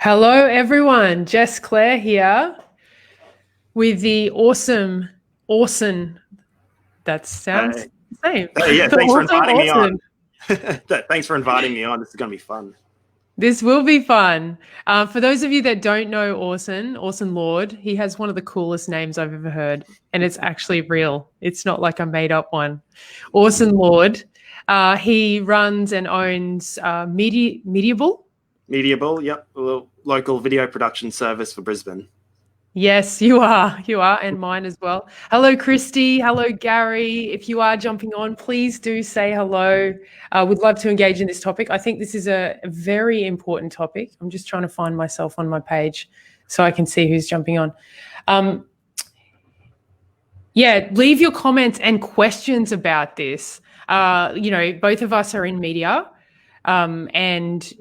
Hello, everyone. Jess Claire here with the awesome Orson. That sounds Hey. the same. Yeah, thanks for Awesome inviting me Orson. on. Thanks for inviting me on. This is going to be fun. This will be fun. For those of you that don't know Orson Lord, he has one of the coolest names I've ever heard, and it's actually real. It's not like a made up one. Orson Lord. He runs and owns Mediable. Mediable, yep, a little local video production service for Brisbane. Yes, you are. You are, and mine as well. Hello, Christy. Hello, Gary. If you are jumping on, please do say hello. We'd love to engage in this topic. I think this is a very important topic. I'm just trying to find myself on my page so I can see who's jumping on. Yeah, leave your comments and questions about this. Both of us are in media. And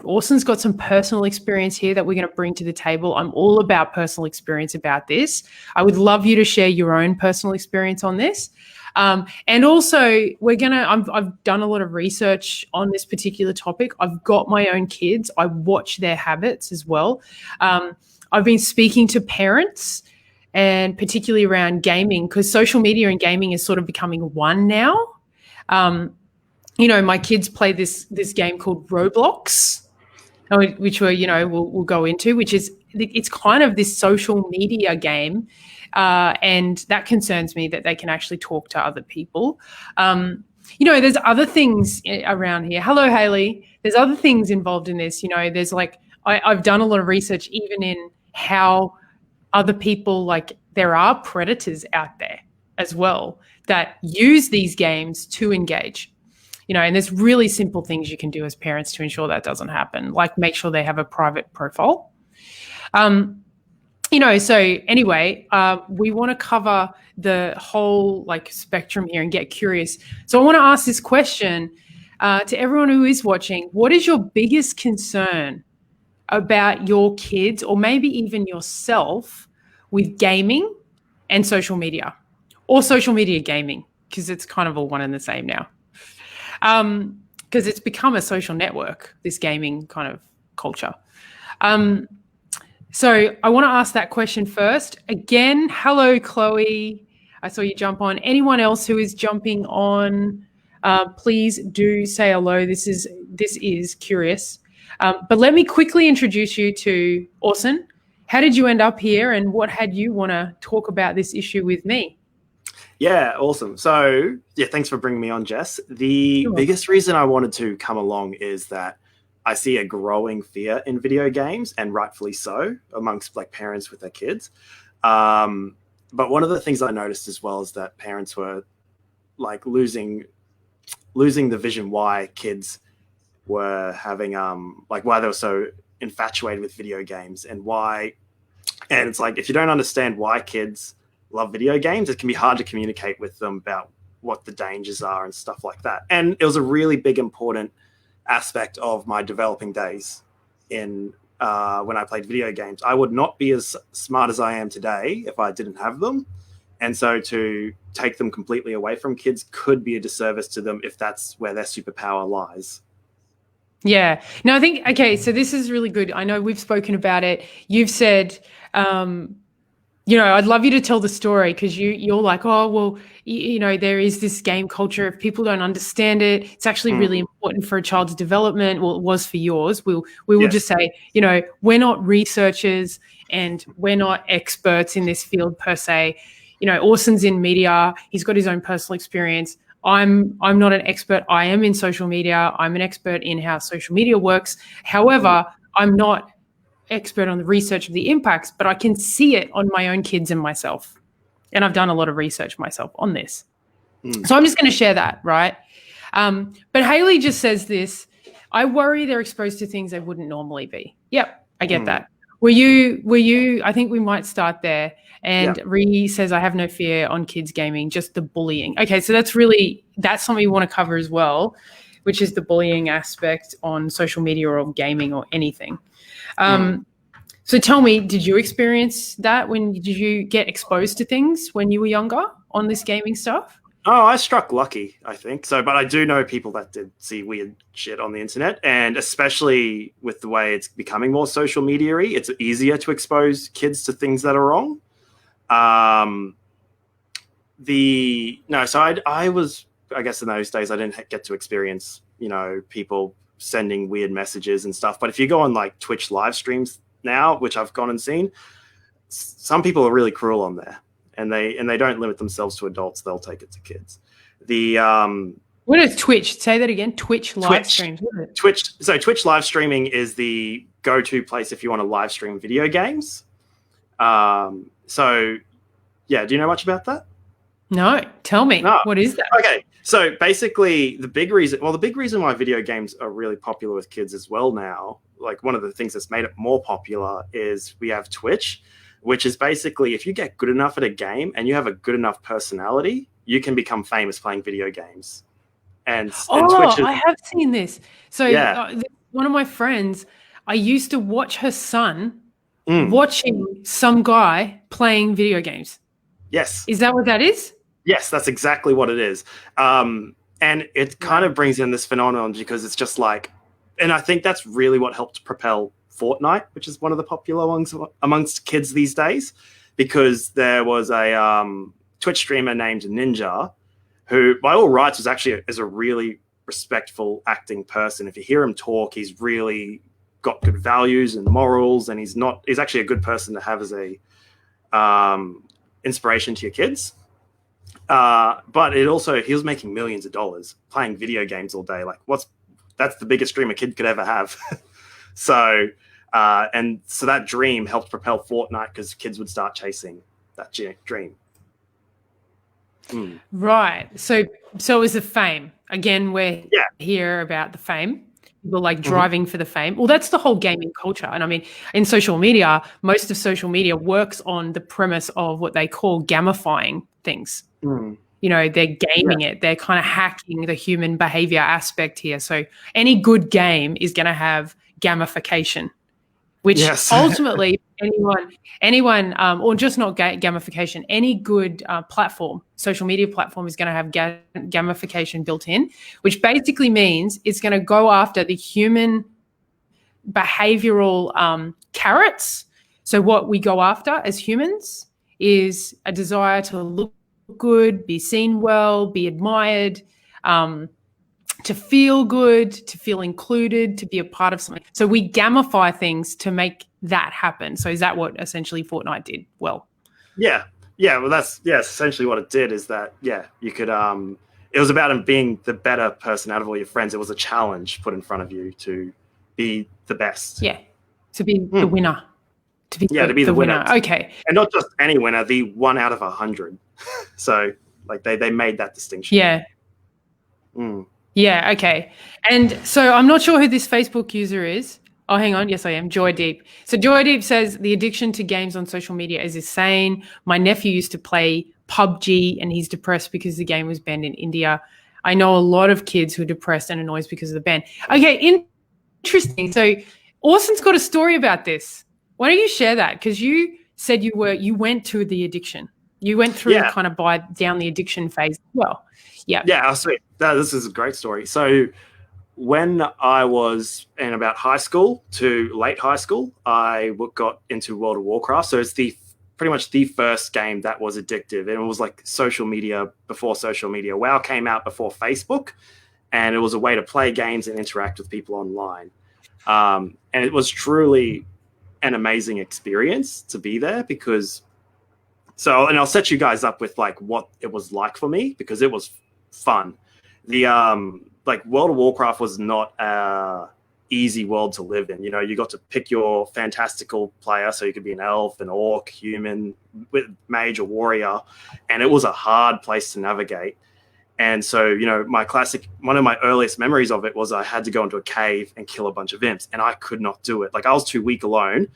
Orson's got some personal experience here that we're going to bring to the table. I'm all about personal experience about this. I would love you to share your own personal experience on this. And also, I've done a lot of research on this particular topic. I've got my own kids. I watch their habits as well. I've been speaking to parents, and particularly around gaming, because social media and gaming is sort of becoming one now. My kids play this game called Roblox, which we'll go into, it's kind of this social media game, and that concerns me that they can actually talk to other people. There's other things around here. Hello, Haley. There's other things involved in this. There's I've done a lot of research even in how other people, there are predators out there as well that use these games to engage. And there's really simple things you can do as parents to ensure that doesn't happen, like make sure they have a private profile. So anyway, we want to cover the whole spectrum here and get curious. So I want to ask this question to everyone who is watching. What is your biggest concern about your kids, or maybe even yourself, with gaming and social media, or social media gaming, because it's kind of all one and the same now? Because it's become a social network, this gaming kind of culture. So I want to ask that question first. Again, hello, Chloe. I saw you jump on. Anyone else who is jumping on, please do say hello. This is curious. But let me quickly introduce you to Orson. How did you end up here, and what had you want to talk about this issue with me? Yeah, awesome. So, yeah, thanks for bringing me on, Jess. The biggest reason I wanted to come along is that I see a growing fear in video games, and rightfully so, amongst parents with their kids. But one of the things I noticed as well is that parents were losing the vision why kids were having why they were so infatuated with video games, and it's if you don't understand why kids love video games, it can be hard to communicate with them about what the dangers are and stuff like that. And it was a really big, important aspect of my developing days in when I played video games. I would not be as smart as I am today if I didn't have them. And so to take them completely away from kids could be a disservice to them if that's where their superpower lies. Yeah. No, I think, okay, so this is really good. I know we've spoken about it. You've said, I'd love you to tell the story, because you're like, oh, well, there is this game culture. If people don't understand it, it's actually really important for a child's development. Well, it was for yours. We will just say, we're not researchers and we're not experts in this field per se. Orson's in media. He's got his own personal experience. I'm not an expert. I am in social media. I'm an expert in how social media works. However, I'm not expert on the research of the impacts, but I can see it on my own kids and myself. And I've done a lot of research myself on this. So I'm just going to share that, right? But Haley just says this: I worry they're exposed to things they wouldn't normally be. Yep, I get that. Were you, I think we might start there. And Ree says, I have no fear on kids gaming, just the bullying. Okay, so that's something we want to cover as well, which is the bullying aspect on social media or gaming or anything. So tell me, did you experience that? Did you get exposed to things when you were younger on this gaming stuff? Oh, I struck lucky, I think. So, but I do know people that did see weird shit on the internet, and especially with the way it's becoming more social media-y, it's easier to expose kids to things that are wrong. I was, I guess in those days I didn't get to experience, people sending weird messages and stuff. But if you go on like Twitch live streams now, which I've gone and seen, some people are really cruel on there. And they don't limit themselves to adults; they'll take it to kids. What is Twitch? Say that again. Twitch live streams. So Twitch live streaming is the go-to place if you want to live stream video games. So yeah, do you know much about that? No, tell me. No. What is that? Okay, so basically the big reason why video games are really popular with kids as well now, like one of the things that's made it more popular is we have Twitch, which is basically if you get good enough at a game and you have a good enough personality, you can become famous playing video games. And Twitch I have seen this. So one of my friends, I used to watch her son watching some guy playing video games. Yes. Is that what that is? Yes, that's exactly what it is. And it kind of brings in this phenomenon because it's just like, and I think that's really what helped propel Fortnite, which is one of the popular ones amongst kids these days, because there was a Twitch streamer named Ninja, who by all rights is a really respectful acting person. If you hear him talk, he's really got good values and morals, and he's actually a good person to have as a inspiration to your kids. But he was making millions of dollars playing video games all day. Like that's the biggest dream a kid could ever have. So that dream helped propel Fortnite because kids would start chasing that dream. Right. So it was the fame. Again, we're here about the fame. People like driving for the fame. Well, that's the whole gaming culture. And I mean, in social media, most of social media works on the premise of what they call gamifying things. They're gaming it. They're kind of hacking the human behavior aspect here. So any good game is going to have gamification, which ultimately anyone, or just not gamification, any good platform, social media platform is going to have gamification built in, which basically means it's going to go after the human behavioral carrots. So what we go after as humans is a desire to look good, be seen well, be admired, to feel good, to feel included, to be a part of something. So we gamify things to make that happen. So is that what essentially Fortnite did? Well, yeah. Well, that's essentially what it did. Is that you could it was about being the better person out of all your friends. It was a challenge put in front of you to be the best. Yeah, to be the winner. To be the winner. Okay, and not just any winner, the 1 out of 100. So like they made that distinction. Yeah. Yeah, okay. And so I'm not sure who this Facebook user is. Oh, hang on. Yes, I am. Joy Deep. So Joy Deep says the addiction to games on social media is insane. My nephew used to play PUBG and he's depressed because the game was banned in India. I know a lot of kids who are depressed and annoyed because of the ban. Okay, interesting. So Orson's got a story about this. Why don't you share that? Because you said you went to the addiction. You went through kind of down the addiction phase as well. Yeah. Yeah, sweet. This is a great story. So when I was in about high school to late high school, I got into World of Warcraft. So it's pretty much the first game that was addictive. And it was like social media before social media. WoW came out before Facebook, and it was a way to play games and interact with people online. And it was truly an amazing experience to be there because... So, and I'll set you guys up with like what it was like for me because it was fun. The like World of Warcraft was not a easy world to live in. You got to pick your fantastical player, so you could be an elf, an orc, human, mage, or warrior, and it was a hard place to navigate. And so, one of my earliest memories of it was I had to go into a cave and kill a bunch of imps, and I could not do it. Like I was too weak alone.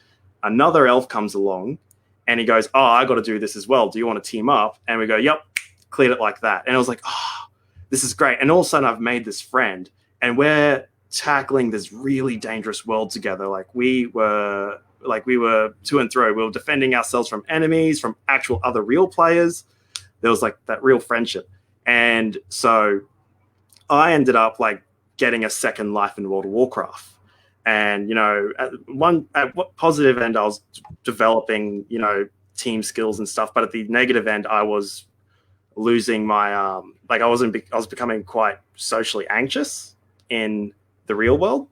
Another elf comes along. And he goes, oh, I got to do this as well. Do you want to team up? And we go, yep, cleared it like that. And I was like, oh, this is great. And all of a sudden I've made this friend and we're tackling this really dangerous world together. Like we were to and fro. We were defending ourselves from enemies, from actual other real players. There was like that real friendship. And so I ended up like getting a second life in World of Warcraft. And, at what positive end, I was developing, team skills and stuff. But at the negative end, I was losing my, I was becoming quite socially anxious in the real world.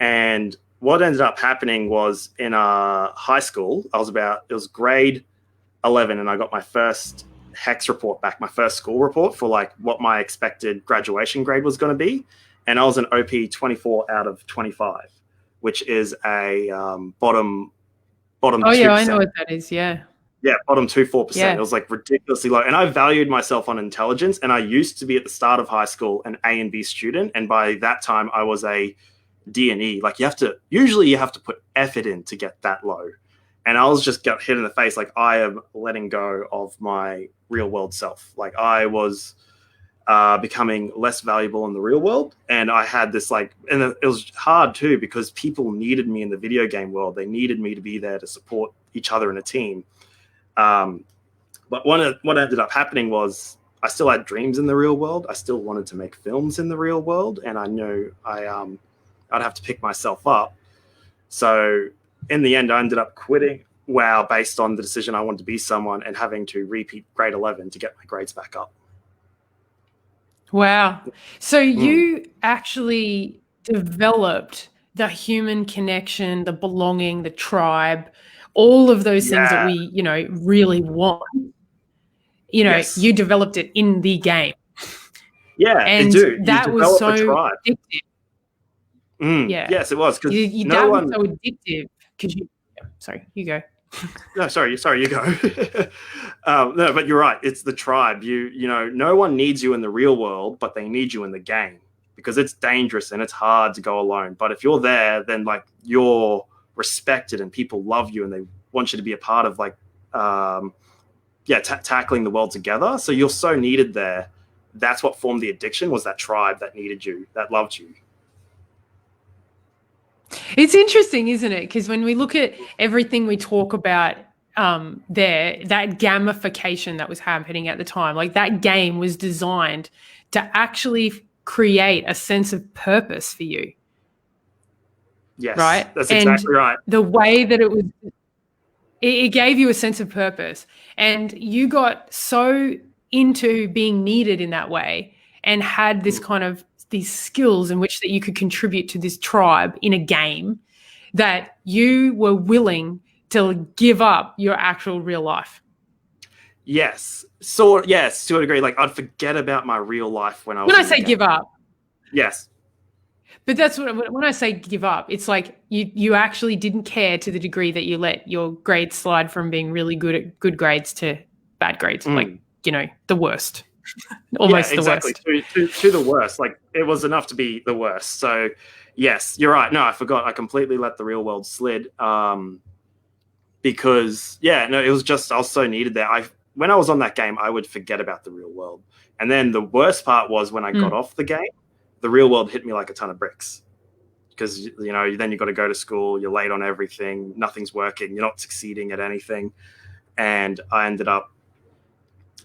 And what ended up happening was in high school, it was grade 11, and I got my first HEX report back, my first school report for like what my expected graduation grade was going to be. And I was an OP 24 out of 25, which is a bottom. Oh, yeah, I know what that is. Yeah. Yeah, bottom 2-4%. Yeah. It was like ridiculously low. And I valued myself on intelligence. And I used to be at the start of high school an A and B student. And by that time, I was a D and E. Like usually you have to put effort in to get that low. And I was just got hit in the face. Like I am letting go of my real world self. Like I was becoming less valuable in the real world. And I had this and it was hard too, because people needed me in the video game world. They needed me to be there to support each other in a team. But what ended up happening was I still had dreams in the real world. I still wanted to make films in the real world. And I knew I'd have to pick myself up. So in the end, I ended up quitting WoW based on the decision I wanted to be someone and having to repeat grade 11 to get my grades back up. Wow. So you actually developed the human connection, the belonging, the tribe, all of those things that we, really want. You developed it in the game. Yeah, and that was so addictive. Yeah. Yes, it was, because was so addictive because sorry, you go. No, sorry, you go. No, but you're right. It's the tribe. No one needs you in the real world, but they need you in the game, because it's dangerous and it's hard to go alone. But if you're there, then like you're respected and people love you and they want you to be a part of tackling the world together. So you're so needed there. That's what formed the addiction, was that tribe that needed you, that loved you. It's interesting, isn't it? Because when we look at everything we talk about that gamification that was happening at the time, like that game was designed to actually create a sense of purpose for you. Yes, right? That's exactly right. The way that it gave you a sense of purpose, and you got so into being needed in that way and had this kind of these skills in which that you could contribute to this tribe in a game, that you were willing to give up your actual real life. Yes. So yes, to a degree. Like I'd forget about my real life when I say give up. Yes. But that's when I say give up, it's like you actually didn't care to the degree that you let your grades slide from being really good at good grades to bad grades, like, the worst. Almost exactly. The worst. To the worst. Like it was enough to be the worst. So yes, you're right. No, I forgot. I completely let the real world slid. Because it was just, I was so needed there. When I was on that game, I would forget about the real world. And then the worst part was when I got off the game, the real world hit me like a ton of bricks, because, then you got to go to school, you're late on everything, nothing's working, you're not succeeding at anything. And I ended up,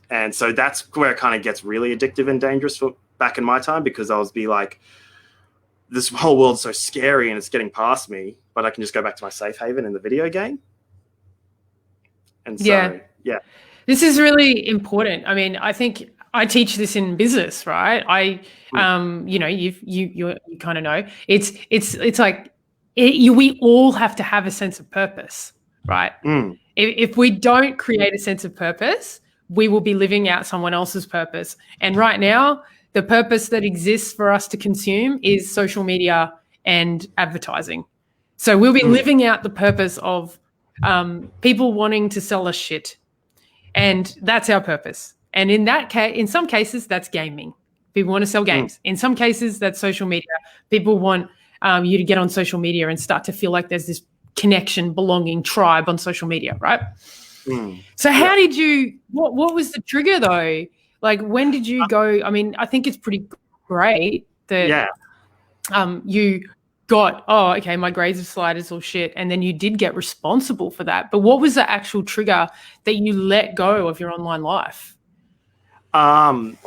and so that's where it kind of gets really addictive and dangerous back in my time, because I was like, this whole world's so scary and it's getting past me, but I can just go back to my safe haven in the video game. And so, yeah. This is really important. I mean, I think I teach this in business, right? You kind of know. It's like we all have to have a sense of purpose, right? If we don't create a sense of purpose, we will be living out someone else's purpose. And right now, the purpose that exists for us to consume is social media and advertising. So we'll be living out the purpose of people wanting to sell us shit. And that's our purpose. And in that case, in some cases, that's gaming. People want to sell games. In some cases, that's social media. People want you to get on social media and start to feel like there's this connection, belonging, tribe on social media, right? So how did you, what was the trigger though? Like when did you go, I mean, I think it's pretty great that you got, okay, my grades have slided or shit, and then you did get responsible for that. But what was the actual trigger that you let go of your online life? It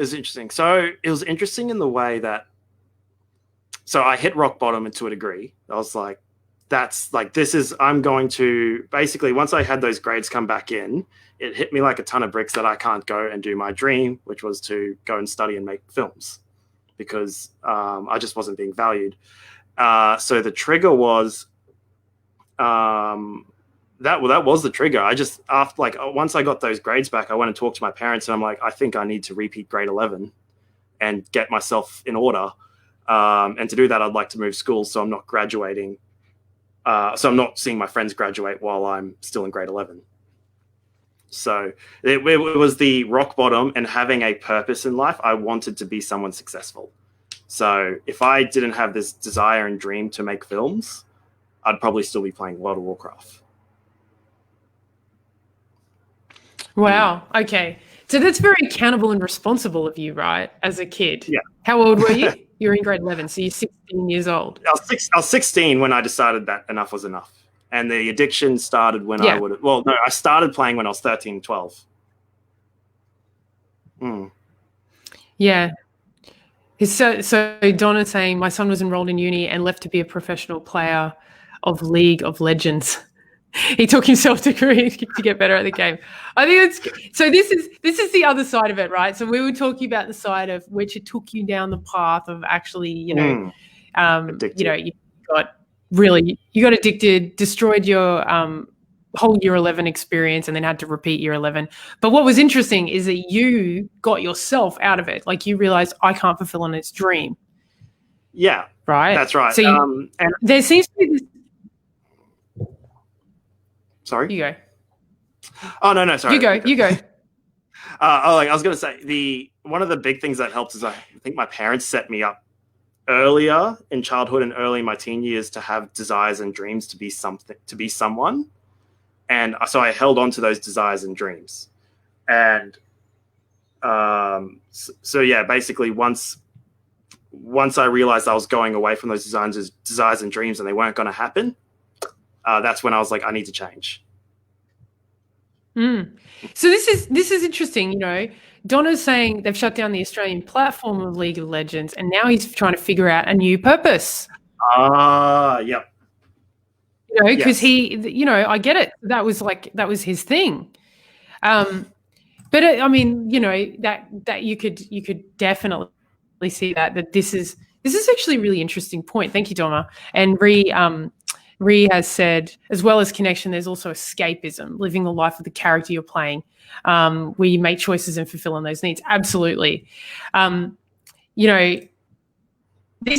was interesting. So it was interesting in the way that, so I hit rock bottom to a degree. I was like, I'm going to, basically, once I had those grades come back in, it hit me like a ton of bricks that I can't go and do my dream, which was to go and study and make films, because I just wasn't being valued. So the trigger was, that was the trigger. I just, after, like, once I got those grades back, I went and talked to my parents, and I'm like, I think I need to repeat grade 11 and get myself in order. And to do that, I'd like to move schools, so I'm not graduating. So I'm not seeing my friends graduate while I'm still in grade 11. So it was the rock bottom, and having a purpose in life. I wanted to be someone successful. So if I didn't have this desire and dream to make films, I'd probably still be playing World of Warcraft. Wow. Okay. So that's very accountable and responsible of you, right? As a kid. Yeah. How old were you? You were in grade 11, so you're 16 years old. I was 16 when I decided that enough was enough. And the addiction started when I started playing when I was 13, 12. Yeah. So Donna's saying, my son was enrolled in uni and left to be a professional player of League of Legends. He took himself to Korea to get better at the game. I think it's so. This is the other side of it, right? So we were talking about the side of which it took you down the path of actually, you got addicted, destroyed your whole year 11 experience, and then had to repeat year 11. But what was interesting is that you got yourself out of it. Like, you realized, I can't fulfill on its dream. Yeah, right. That's right. So and there seems to be this. Sorry? You go. Oh, no, sorry. You go. I was going to say, one of the big things that helped is I think my parents set me up earlier in childhood and early in my teen years to have desires and dreams to be someone. And so I held on to those desires and dreams. And basically once I realized I was going away from those desires and dreams and they weren't going to happen, that's when I was like, I need to change. So this is interesting. Donna's saying they've shut down the Australian platform of League of Legends, and now he's trying to figure out a new purpose. Yep. Because he, I get it. That was his thing. But I mean, that you could definitely see that this is actually a really interesting point. Thank you, Donna. And Ree has said, as well as connection, there's also escapism, living the life of the character you're playing, where you make choices and fulfill on those needs. Absolutely. This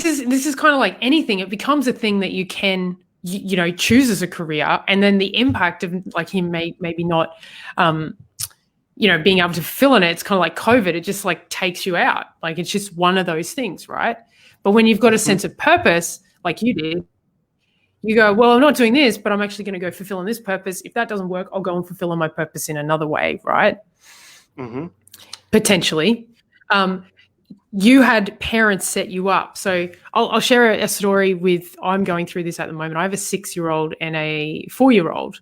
is kind of like anything. It becomes a thing that you can, choose as a career, and then the impact of like him maybe not, being able to fulfill in it. It's kind of like COVID. It just like takes you out. Like, it's just one of those things, right? But when you've got a sense of purpose, like you did, you go, well, I'm not doing this, but I'm actually going to go fulfill on this purpose. If that doesn't work, I'll go and fulfill on my purpose in another way, right? Potentially. You had parents set you up. So I'll share a story with, I'm going through this at the moment. I have a 6-year-old and a 4-year-old.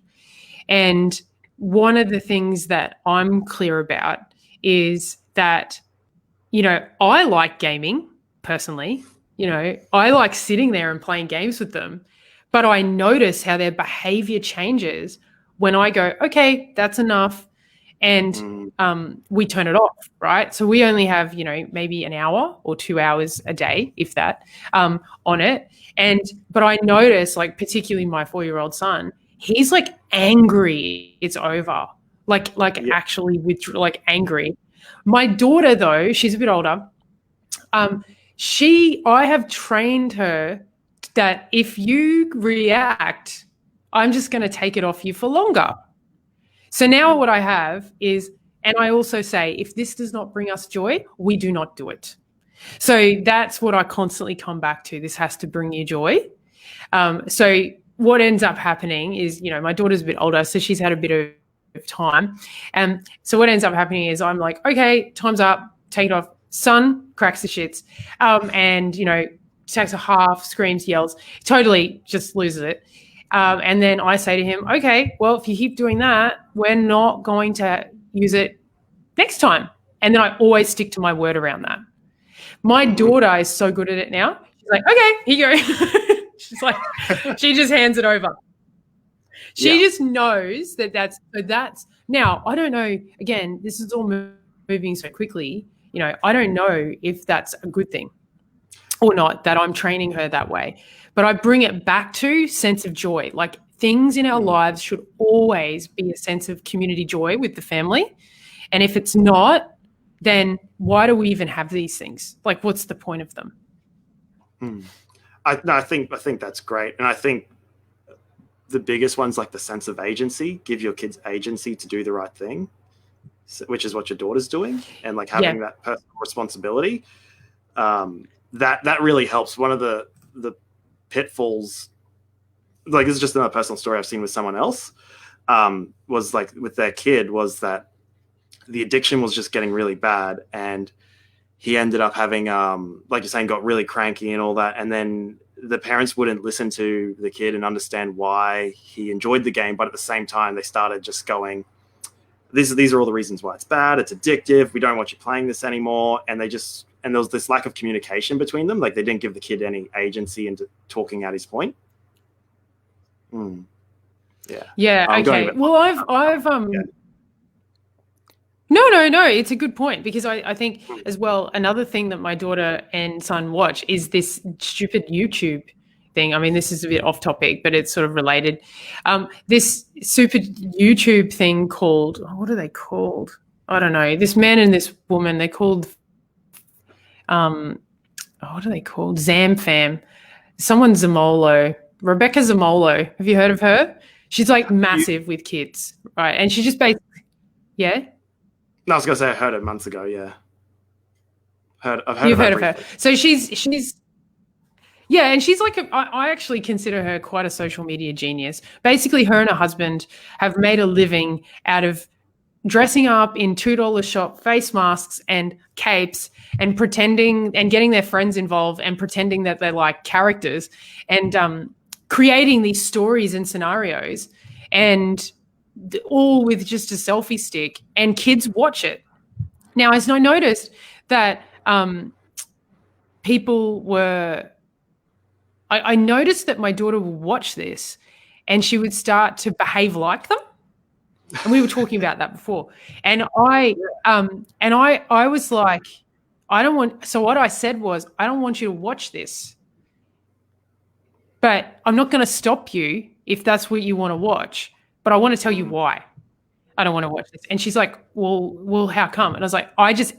And one of the things that I'm clear about is that, I like gaming personally. I like sitting there and playing games with them. But I notice how their behavior changes when I go, okay, that's enough. And we turn it off, right? So we only have, maybe an hour or 2 hours a day, if that, on it. But I notice, like, particularly my 4-year-old son, he's like angry it's over. Actually angry. My daughter, though, she's a bit older. I have trained her that if you react, I'm just going to take it off you for longer. So now what I have is, and I also say, if this does not bring us joy, we do not do it. So that's what I constantly come back to. This has to bring you joy. So what ends up happening is, my daughter's a bit older, so she's had a bit of time. And so what ends up happening is I'm like, okay, time's up, take it off. Son cracks the shits. Takes a half, screams, yells, totally just loses it. And then I say to him, okay, well, if you keep doing that, we're not going to use it next time. And then I always stick to my word around that. My daughter is so good at it now. She's like, okay, here you go. She's like, she just hands it over. She just knows that that's now, I don't know, again, this is all moving so quickly, you know, I don't know if that's a good thing or not, that I'm training her that way. But I bring it back to sense of joy. Like, things in our lives should always be a sense of community joy with the family. And if it's not, then why do we even have these things? Like, what's the point of them? I think that's great. And I think the biggest one's like the sense of agency. Give your kids agency to do the right thing, which is what your daughter's doing, and like having that personal responsibility. That really helps. One of the pitfalls, like, this is just another personal story I've seen with someone else, was like with their kid, was that the addiction was just getting really bad, and he ended up having, like you're saying, got really cranky and all that. And then the parents wouldn't listen to the kid and understand why he enjoyed the game. But at the same time, they started just going, these are all the reasons why it's bad. It's addictive. We don't want you playing this anymore. And there was this lack of communication between them. Like, they didn't give the kid any agency into talking out his point. Yeah. Okay. Well, I've No, it's a good point, because I think as well, another thing that my daughter and son watch is this stupid YouTube thing. I mean, this is a bit off topic, but it's sort of related. This super YouTube thing called, what are they called? I don't know. This man and this woman, they're called, what are they called? Zamfam. Someone Zamolo. Rebecca Zamolo. Have you heard of her? She's like massive with kids, right? And she just basically, No, I was going to say I heard it months ago, yeah. You've heard of her. So she's and she's like, I actually consider her quite a social media genius. Basically, her and her husband have made a living out of dressing up in $2 shop face masks and capes and pretending and getting their friends involved and pretending that they're like characters and creating these stories and scenarios, and all with just a selfie stick, and kids watch it. Now, as I noticed that people were, I noticed that my daughter would watch this and she would start to behave like them. And we were talking about that before. And I was like, so what I said was, I don't want you to watch this, but I'm not going to stop you if that's what you want to watch. But I want to tell you why I don't want to watch this. And she's like, well, how come? And I was like,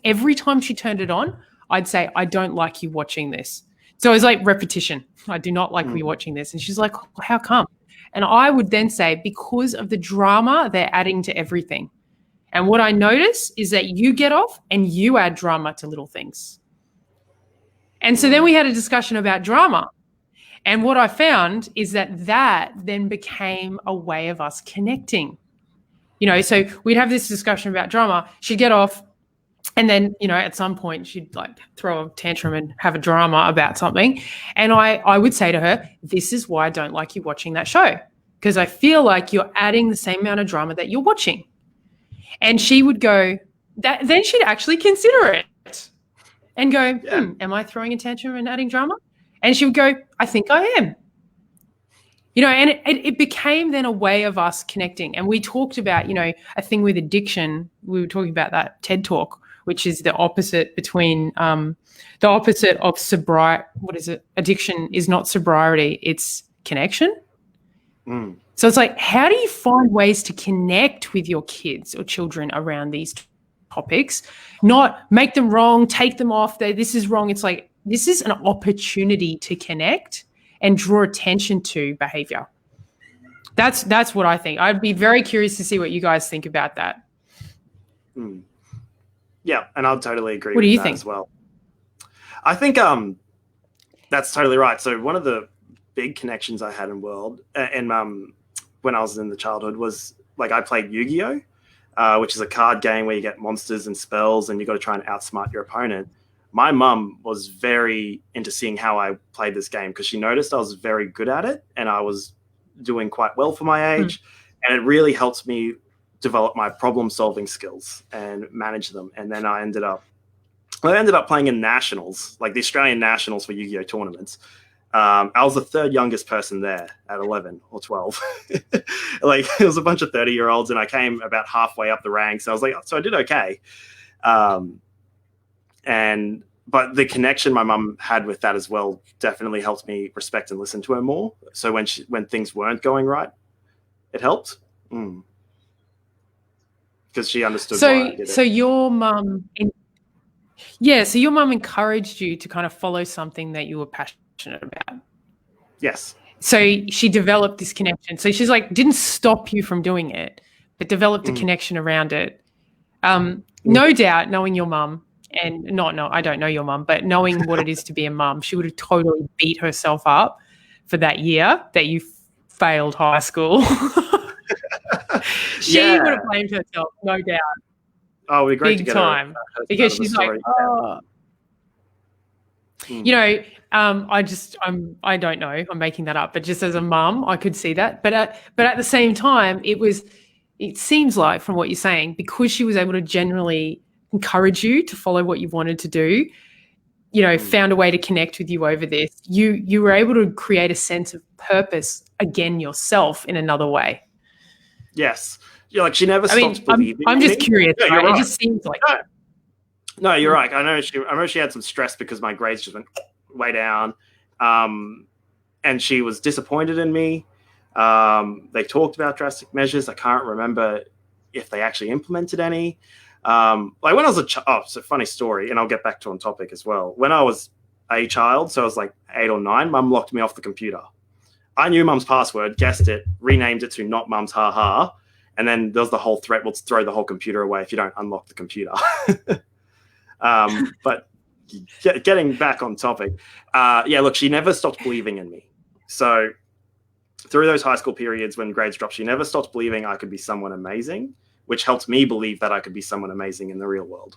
every time she turned it on, I'd say, I don't like you watching this. So it was like repetition. I do not like you watching this. And she's like, how come? And I would then say, because of the drama they're adding to everything. And what I notice is that you get off and you add drama to little things. And so then we had a discussion about drama. And what I found is that then became a way of us connecting. You know, so we'd have this discussion about drama. She'd get off, and then, you know, at some point she'd like throw a tantrum and have a drama about something. And I would say to her, this is why I don't like you watching that show, because I feel like you're adding the same amount of drama that you're watching. And she would go, then she'd actually consider it and go, am I throwing a tantrum and adding drama? And she would go, I think I am. You know, and it became then a way of us connecting. And we talked about, you know, a thing with addiction. We were talking about that TED Talk, which is the opposite between the opposite of sobriety. What is it? Addiction is not sobriety, it's connection. So it's like, how do you find ways to connect with your kids or children around these topics? Not make them wrong, take them off. This is wrong. It's like, this is an opportunity to connect and draw attention to behavior. That's what I think. I'd be very curious to see what you guys think about that. Yeah, and I'll totally agree with that as well. I think that's totally right. So one of the big connections I had in world and when I was in the childhood was, like, I played Yu-Gi-Oh, which is a card game where you get monsters and spells and you got to try and outsmart your opponent. My mum was very into seeing how I played this game because she noticed I was very good at it and I was doing quite well for my age. And it really helped me develop my problem solving skills and manage them. And then I ended up playing in nationals, like the Australian nationals for Yu-Gi-Oh tournaments. I was the third youngest person there at 11 or 12. Like, it was a bunch of 30-year-olds, and I came about halfway up the ranks. I was like, so I did okay. But the connection my mum had with that as well definitely helped me respect and listen to her more. So when things weren't going right, it helped. Because she understood why I did it. So your mum, so your mum encouraged you to kind of follow something that you were passionate about. Yes. So she developed this connection. So she's like, didn't stop you from doing it, but developed a connection around it. No doubt, knowing your mum, and I don't know your mum, but knowing what it is to be a mum, she would have totally beat herself up for that year that you failed high school. She would have blamed herself, no doubt. Oh, we're great big time, because she's like, you know, I don't know, I'm making that up, but just as a mum, I could see that. But at the same time, it seems like, from what you're saying, because she was able to generally encourage you to follow what you wanted to do, you know, found a way to connect with you over this, you were able to create a sense of purpose again yourself in another way. Yes. Yeah, like, she never stopped believing. I'm just curious. No, right? Right. It just seems like No, you're right. I know she had some stress because my grades just went way down. And she was disappointed in me. They talked about drastic measures. I can't remember if they actually implemented any. Like, when I was it's a funny story, and I'll get back to on topic as well. When I was a child, so I was like 8 or 9, Mum locked me off the computer. I knew Mum's password, guessed it, renamed it to Not Mum's Ha Ha, and then there was the whole threat: we'll throw the whole computer away if you don't unlock the computer. But getting back on topic, look, she never stopped believing in me. So through those high school periods when grades dropped, she never stopped believing I could be someone amazing, which helped me believe that I could be someone amazing in the real world.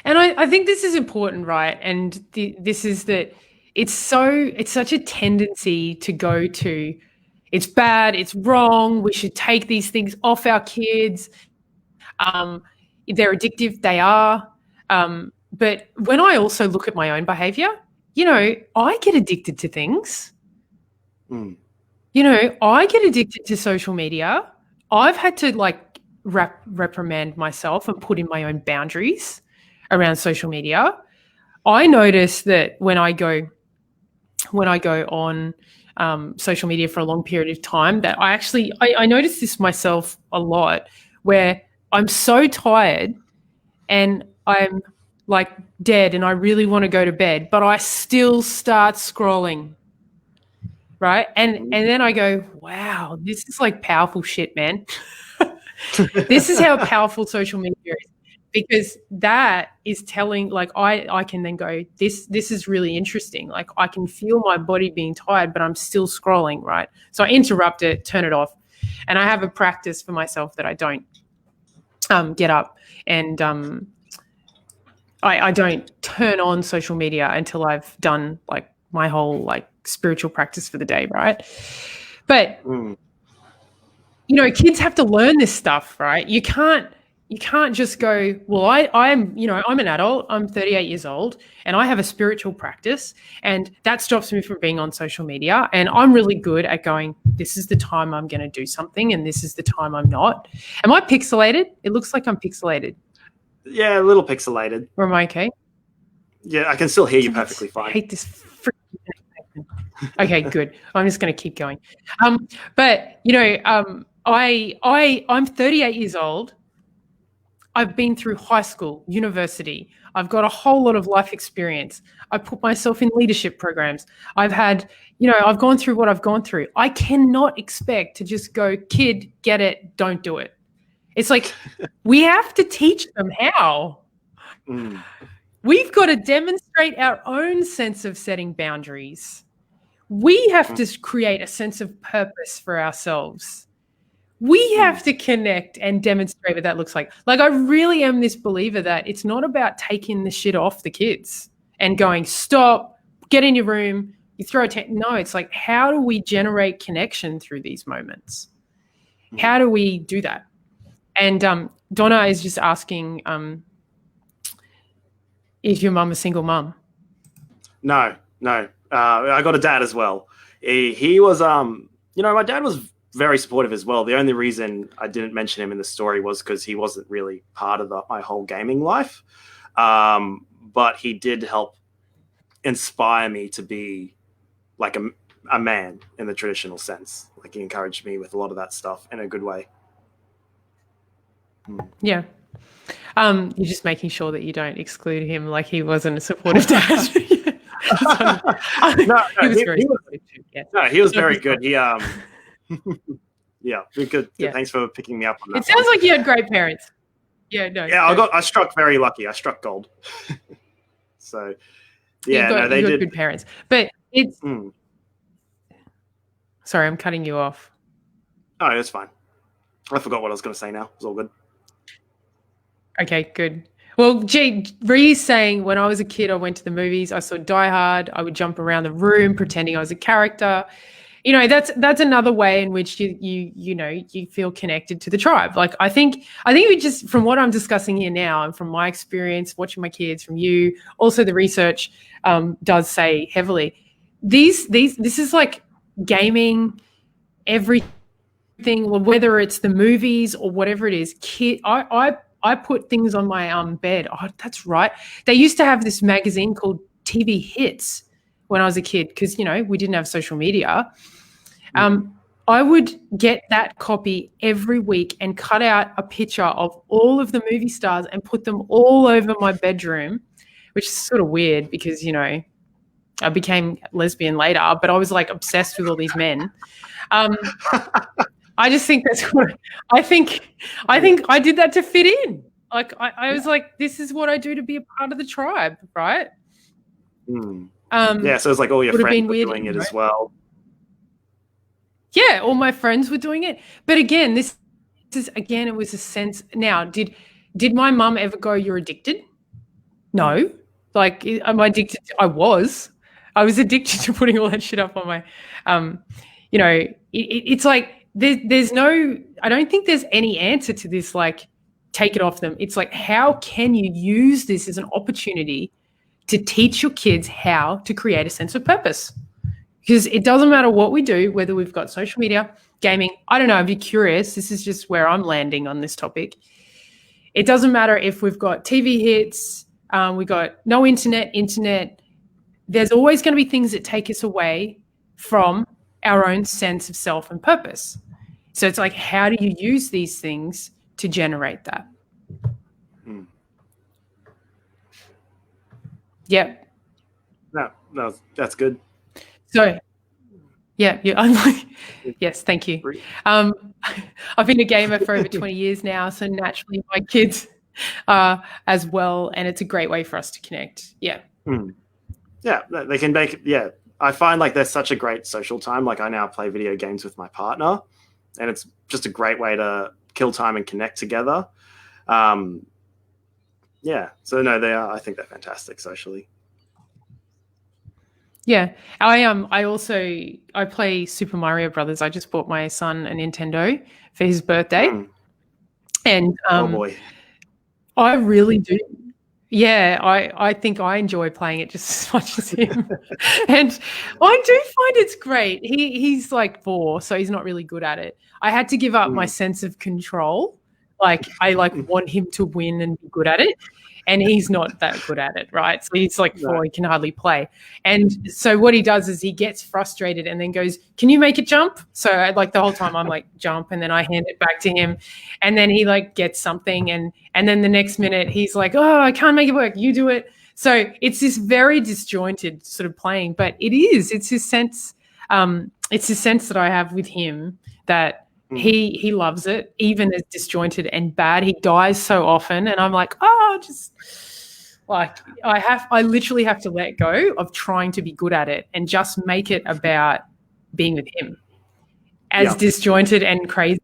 And I think this is important, right? And this is that it's such a tendency to go to, it's bad, it's wrong, we should take these things off our kids. If they're addictive, they are. But when I also look at my own behavior, you know, I get addicted to things. You know, I get addicted to social media. I've had to like reprimand myself and put in my own boundaries around social media. I notice that when I go on social media for a long period of time, that I notice this myself a lot, where I'm so tired and I'm like dead and I really want to go to bed, but I still start scrolling. Right. And then I go, wow, this is like powerful shit, man. This is how powerful social media is, because that is telling, like, I can then go, this is really interesting. Like, I can feel my body being tired, but I'm still scrolling. Right. So I interrupt it, turn it off. And I have a practice for myself that I don't get up and I don't turn on social media until I've done like my whole like spiritual practice for the day, right? But you know, kids have to learn this stuff, right? You can't just go, well, I'm an adult, I'm 38 years old, and I have a spiritual practice, and that stops me from being on social media, and I'm really good at going, this is the time I'm going to do something, and this is the time I'm not. Am I pixelated? It looks like I'm pixelated. Yeah, a little pixelated. Or am I okay? Yeah, I can still hear you perfectly fine. I hate this freaking Okay, good. I'm just going to keep going. But you know, I'm 38 years old. I've been through high school, university. I've got a whole lot of life experience. I put myself in leadership programs. I've gone through what I've gone through. I cannot expect to just go, kid, get it, don't do it. It's like, we have to teach them how. We've got to demonstrate our own sense of setting boundaries. We have to create a sense of purpose for ourselves. We have to connect and demonstrate what that looks like. Like, I really am this believer that it's not about taking the shit off the kids and going, stop, get in your room, you throw a no, it's like, how do we generate connection through these moments? How do we do that? And Donna is just asking, is your mum a single mum? No. I got a dad as well. He was, my dad was very supportive as well. The only reason I didn't mention him in the story was because he wasn't really part of my whole gaming life. But he did help inspire me to be like a man in the traditional sense. Like he encouraged me with a lot of that stuff in a good way. Yeah. You're just making sure that you don't exclude him like he wasn't a supportive dad. He was very good. He good. Thanks for picking me up on that. It sounds like you had great parents. I struck very lucky. I struck gold. So they did good parents. But it's sorry, I'm cutting you off. Oh, that's fine. I forgot what I was going to say now. It's all good. Okay, good. Well, Ree's saying when I was a kid, I went to the movies. I saw Die Hard. I would jump around the room pretending I was a character. That's another way in which you feel connected to the tribe. Like I think we just, from what I'm discussing here now and from my experience watching my kids, from you, also the research does say heavily. This is like gaming, everything, whether it's the movies or whatever it is. I put things on my bed. Oh, that's right. They used to have this magazine called TV Hits when I was a kid because, we didn't have social media. I would get that copy every week and cut out a picture of all of the movie stars and put them all over my bedroom, which is sort of weird because, I became lesbian later, but I was like obsessed with all these men. I just think that's what I think I did that to fit in. Like I was like, this is what I do to be a part of the tribe, right? So it's like all your friends were doing it as well. Yeah, all my friends were doing it. But again, it was a sense. Now, did my mum ever go, "You're addicted"? No. Like, am I addicted? I was addicted to putting all that shit up on my, it's like, there's no, I don't think there's any answer to this, like, take it off them. It's like, how can you use this as an opportunity to teach your kids how to create a sense of purpose? Because it doesn't matter what we do, whether we've got social media, gaming. I don't know. I'd be curious. This is just where I'm landing on this topic. It doesn't matter if we've got TV hits, we got no internet. There's always going to be things that take us away from our own sense of self and purpose. So it's like, how do you use these things to generate that? Yep. No, that's good. So, I'm like, yes, thank you. I've been a gamer for over 20 years now, so naturally my kids are as well, and it's a great way for us to connect. Yeah. Yeah, they can make. Yeah, I find like there's such a great social time. Like I now play video games with my partner, and it's just a great way to kill time and connect together. So no, they are. I think they're fantastic socially. Yeah, I play Super Mario Brothers. I just bought my son a Nintendo for his birthday, and oh boy, I really do. Yeah, I think I enjoy playing it just as much as him, and I do find it's great. He's like 4, so he's not really good at it. I had to give up my sense of control. Like I want him to win and be good at it. And he's not that good at it, right? So he's like 4, he can hardly play. And so what he does is he gets frustrated and then goes, "Can you make it jump?" So like the whole time I'm like, "Jump," and then I hand it back to him. And then he like gets something and then the next minute he's like, "Oh, I can't make it work. You do it." So it's this very disjointed sort of playing, but it's his sense that I have with him that he loves it, even as disjointed and bad. He dies so often, and I'm like, just like I literally have to let go of trying to be good at it and just make it about being with him. As disjointed and crazy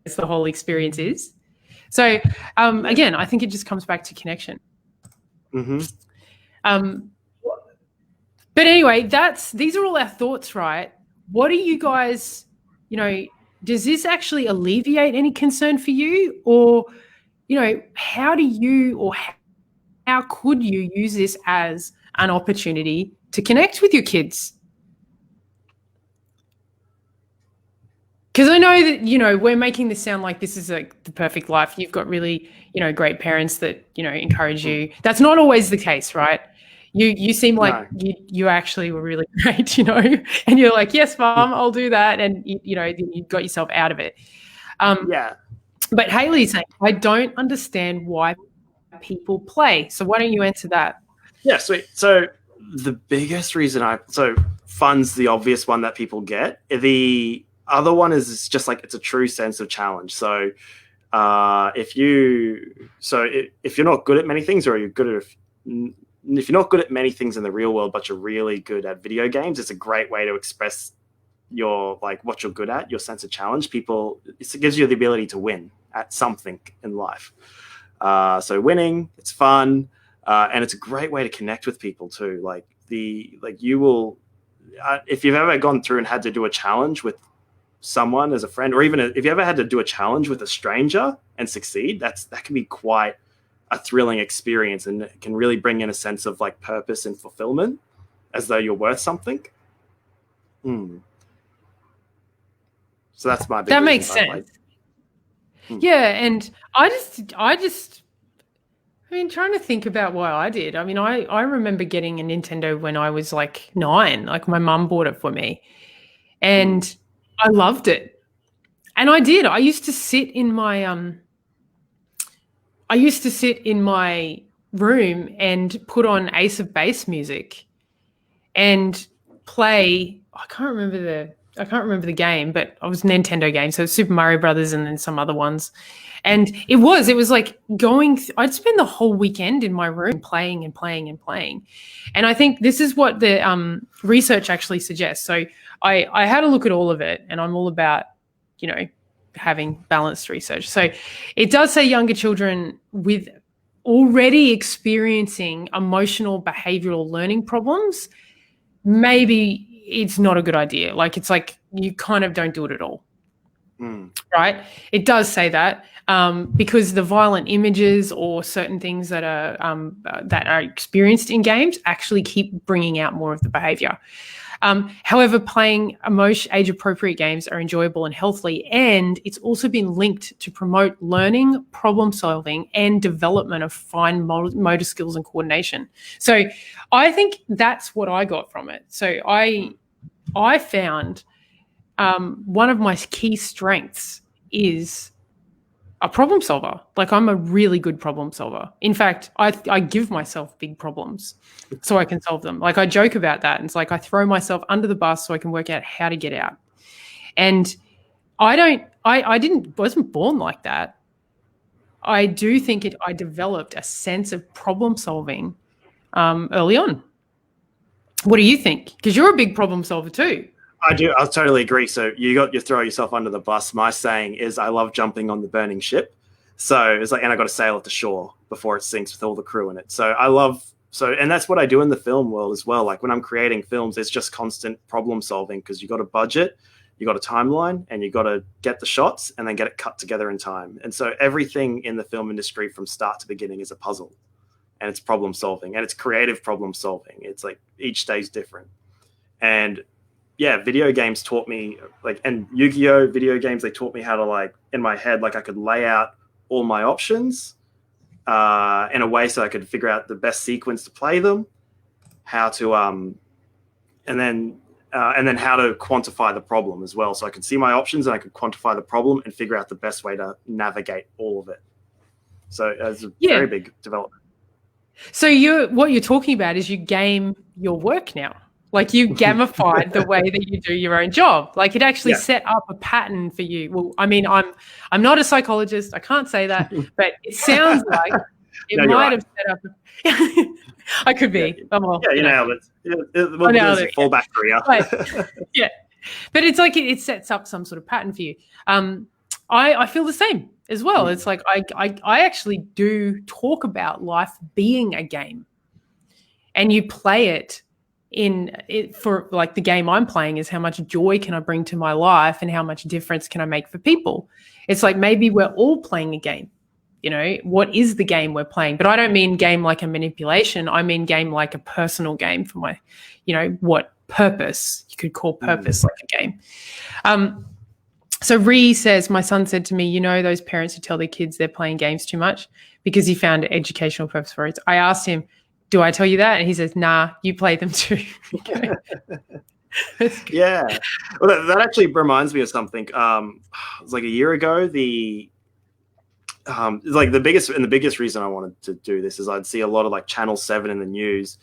as the whole experience is. So again, I think it just comes back to connection. But anyway, these are all our thoughts, right? What do you guys, does this actually alleviate any concern for you? Or, how do you, or how could you use this as an opportunity to connect with your kids? Because I know that, we're making this sound like this is like the perfect life. You've got really, great parents that, encourage you. That's not always the case, right? You seem like you actually were really great, and you're like, yes, Mom, I'll do that. And, you got yourself out of it. But Haley's saying, I don't understand why people play. So why don't you answer that? Yeah, sweet. So the biggest reason fun's the obvious one that people get. The other one is just like it's a true sense of challenge. So if you're not good at many things, or if you're not good at many things in the real world, but you're really good at video games, it's a great way to express what you're good at, your sense of challenge. It gives you the ability to win at something in life. So winning, it's fun, and it's a great way to connect with people too. If you've ever gone through and had to do a challenge with someone as a friend, or even if you ever had to do a challenge with a stranger and succeed, that can be quite a thrilling experience, and it can really bring in a sense of purpose and fulfillment, as though you're worth something. So that's my big that makes sense. Yeah, and I mean, trying to think about why I did. I mean, I remember getting a Nintendo when I was 9. My mum bought it for me, and I loved it. And I did. I used to sit in my room and put on Ace of Base music and play. I can't remember the game, but it was a Nintendo game. So Super Mario Brothers and then some other ones. And it was I'd spend the whole weekend in my room playing and playing and playing. And I think this is what the research actually suggests. So I had a look at all of it, and I'm all about, having balanced research. So it does say younger children with already experiencing emotional behavioral learning problems, maybe it's not a good idea. It's you kind of don't do it at all. Right? It does say that because the violent images or certain things that are experienced in games actually keep bringing out more of the behavior. However, playing age-appropriate games are enjoyable and healthy, and it's also been linked to promote learning, problem-solving, and development of fine motor skills and coordination. So I think that's what I got from it. So I found one of my key strengths is a problem solver. I'm a really good problem solver. In fact, I give myself big problems so I can solve them. I joke about that. And it's I throw myself under the bus so I can work out how to get out. And I wasn't born like that. I do think I developed a sense of problem solving early on. What do you think? Because you're a big problem solver too. I do. I totally agree. So you throw yourself under the bus. My saying is, I love jumping on the burning ship. So it's and I got to sail it to shore before it sinks with all the crew in it. So and that's what I do in the film world as well. When I'm creating films, it's just constant problem solving, because you got a budget, you got a timeline, and you got to get the shots and then get it cut together in time. And so everything in the film industry from start to beginning is a puzzle, and it's problem solving, and it's creative problem solving. It's each day is different. And yeah, video games taught me and Yu-Gi-Oh! Video games, they taught me how to in my head, I could lay out all my options in a way so I could figure out the best sequence to play them, how to and then how to quantify the problem as well. So I could see my options and I could quantify the problem and figure out the best way to navigate all of it. So it's a very big development. So what you're talking about is you game your work now. You gamified the way that you do your own job. It actually set up a pattern for you. Well, I mean, I'm not a psychologist. I can't say that, but it sounds like it might have set up. I could be. You nailed it. It's a fallback career. But it's it sets up some sort of pattern for you. I feel the same as well. It's I actually do talk about life being a game, and you play it in it for like the game I'm playing is how much joy can I bring to my life and how much difference can I make for people. It's like maybe we're all playing a game. What is the game we're playing? But I don't mean game like a manipulation. I mean game like a personal game for my, what purpose you could call purpose like a game. So Ree says, my son said to me, those parents who tell their kids they're playing games too much because he found an educational purpose for it. I asked him, do I tell you that? And he says, nah, you play them too. Yeah. Well, that actually reminds me of something. It was like a year ago, the biggest reason I wanted to do this is I'd see a lot of like Channel 7 in the news.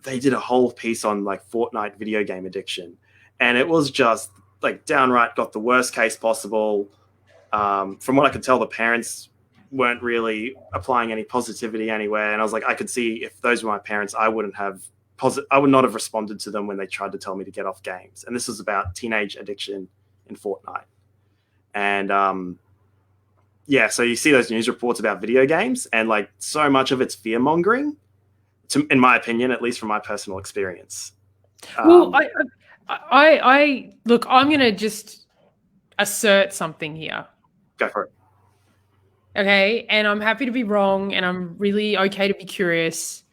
They did a whole piece on like Fortnite video game addiction. And it was just like downright got the worst case possible. From what I could tell, the parents weren't really applying any positivity anywhere. And I was like, I could see if those were my parents, I would not have responded to them when they tried to tell me to get off games. And this was about teenage addiction in Fortnite. And so you see those news reports about video games, and like so much of it's fear mongering, in my opinion, at least from my personal experience. Well, I look, I'm going to just assert something here. Go for it. Okay. And I'm happy to be wrong. And I'm really okay to be curious.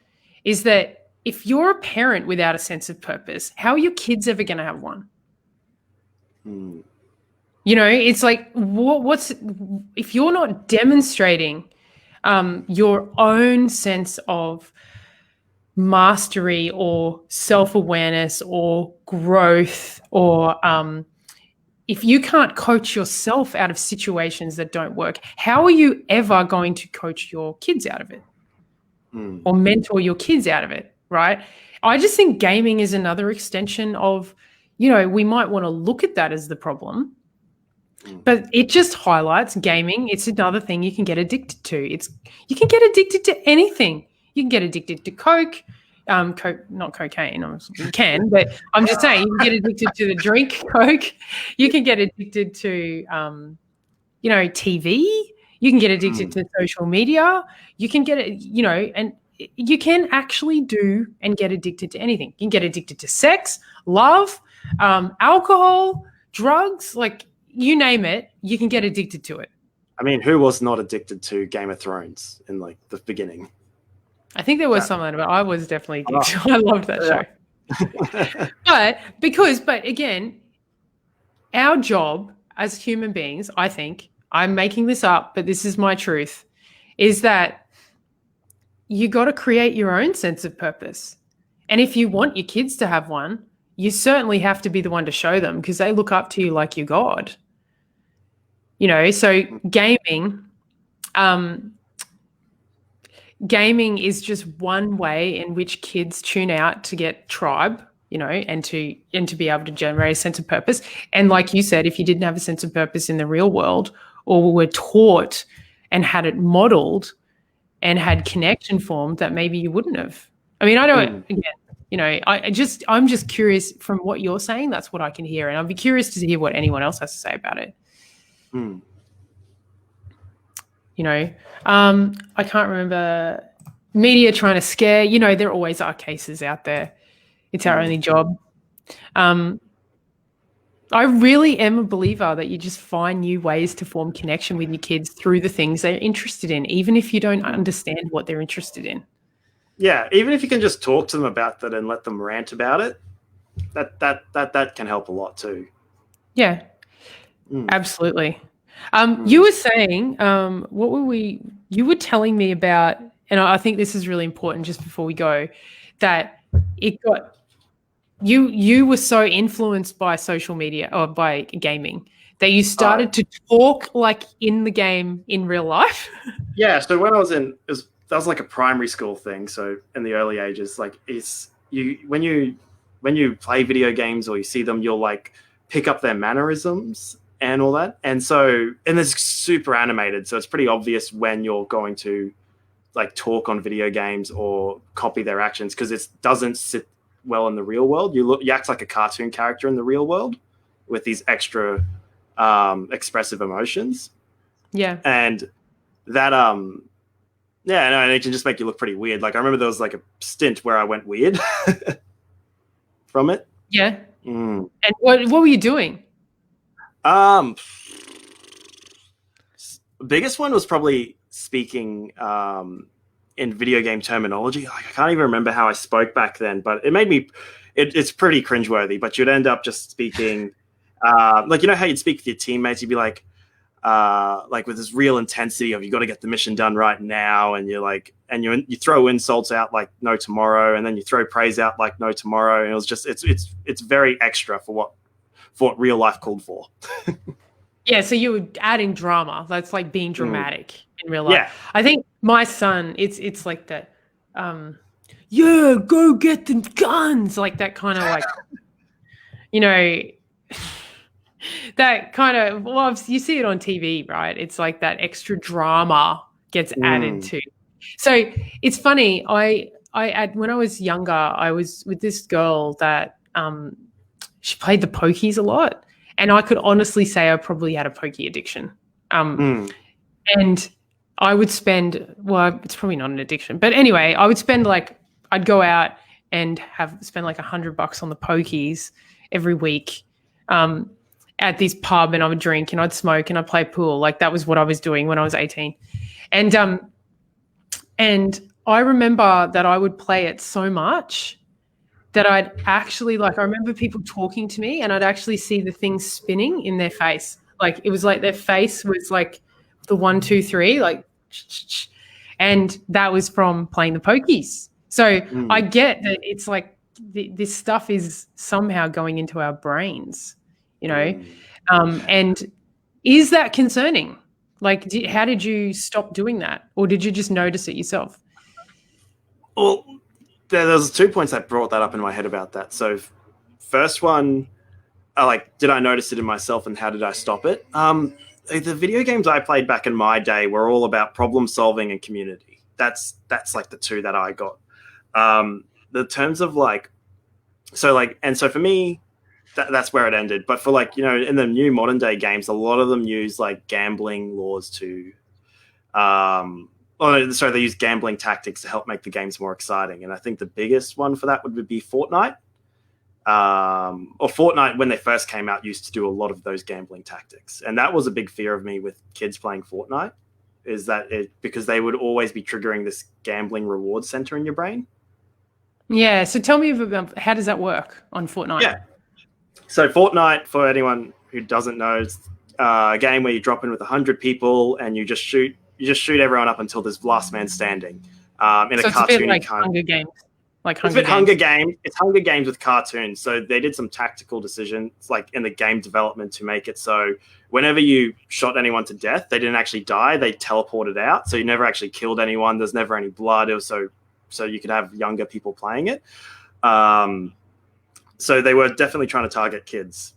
Is that if you're a parent without a sense of purpose, how are your kids ever going to have one? It's like, what's if you're not demonstrating your own sense of mastery or self-awareness or growth, or if you can't coach yourself out of situations that don't work, how are you ever going to coach your kids out of it or mentor your kids out of it, right? I just think gaming is another extension of, we might want to look at that as the problem, but it just highlights gaming. It's another thing you can get addicted to. You can get addicted to anything. You can get addicted to Coke, not cocaine. You can, but I'm just saying you can get addicted to the drink Coke. You can get addicted to, TV. You can get addicted to social media. You can get it, and you can actually do and get addicted to anything. You can get addicted to sex, love, alcohol, drugs, like you name it, you can get addicted to it. I mean, who was not addicted to Game of Thrones in like the beginning? I think there was someone, but I was definitely addicted. I loved that show. But again, our job as human beings, I think, I'm making this up, but this is my truth, is that you got to create your own sense of purpose. And if you want your kids to have one, you certainly have to be the one to show them, because they look up to you like you're God. So gaming is just one way in which kids tune out to get tribe, and to be able to generate a sense of purpose. And like you said, if you didn't have a sense of purpose in the real world, or were taught and had it modeled and had connection formed, that maybe you wouldn't have. I mean, I don't, again, I'm just curious from what you're saying. That's what I can hear. And I'd be curious to hear what anyone else has to say about it. I can't remember media trying to scare, there always are cases out there. It's our only job. I really am a believer that you just find new ways to form connection with your kids through the things they're interested in, even if you don't understand what they're interested in. Yeah, even if you can just talk to them about that and let them rant about it, that can help a lot too. Yeah, absolutely. You were saying, you were telling me about, and I think this is really important just before we go, that you were so influenced by social media or by gaming that you started to talk like in the game in real life. Yeah. So when I was that was like a primary school thing. So in the early ages, like when you play video games or you see them, you'll like pick up their mannerisms and all that. And it's super animated. So it's pretty obvious when you're going to like talk on video games or copy their actions, because it doesn't sit well in the real world. You act like a cartoon character in the real world with these extra expressive emotions. Yeah. And that, and it can just make you look pretty weird. Like I remember there was like a stint where I went weird. from it. Yeah. And what were you doing? Biggest one was probably speaking in video game terminology. Like, I can't even remember how I spoke back then, but it made me. It's pretty cringeworthy. But you'd end up just speaking, like, you know how you'd speak with your teammates. You'd be like with this real intensity of you got to get the mission done right now, and you're like, and you throw insults out like no tomorrow, and then you throw praise out like no tomorrow, and it was just it's very extra for what real life called for. Yeah, so you were adding drama. That's like being dramatic in real life. Yeah. I think my son, it's like that. Yeah, go get them guns, like that kind of like, you know, that kind of. Well, you see it on TV, right? It's like that extra drama gets added to. So it's funny. When I was younger, I was with this girl that she played the pokies a lot. And I could honestly say I probably had a pokey addiction. And I would spend, well, it's probably not an addiction, but anyway, I would spend I'd go out and spend like $100 on the pokies every week at this pub, and I would drink and I'd smoke and I'd play pool. Like that was what I was doing when I was 18. And I remember that I would play it so much that I'd actually I remember people talking to me and I'd actually see the things spinning in their face. Like it was like their face was like the 1, 2, 3, like, and that was from playing the pokies. So I get that it's like this stuff is somehow going into our brains, you know? And is that concerning? Like, how did you stop doing that? Or did you just notice it yourself? Well, there's 2 points that brought that up in my head about that. So first one, did I notice it in myself and how did I stop it? The video games I played back in my day were all about problem solving and community. That's like the two that I got. The terms of so for me, that's where it ended. But for in the new modern day games, a lot of them use like gambling laws to they use gambling tactics to help make the games more exciting. And I think the biggest one for that would be Fortnite. Or Fortnite, when they first came out, used to do a lot of those gambling tactics. And that was a big fear of me with kids playing Fortnite, is that because they would always be triggering this gambling reward center in your brain. Yeah. So tell me about how does that work on Fortnite? Yeah. So Fortnite, for anyone who doesn't know, is a game where you drop in with 100 people and you just shoot everyone up until there's last man standing. In a cartoony like kind Hunger Games. Hunger Games. It's Hunger Games with cartoons. So they did some tactical decisions, like in the game development, to make it so whenever you shot anyone to death, they didn't actually die. They teleported out. So you never actually killed anyone. There's never any blood. It was so you could have younger people playing it. So they were definitely trying to target kids.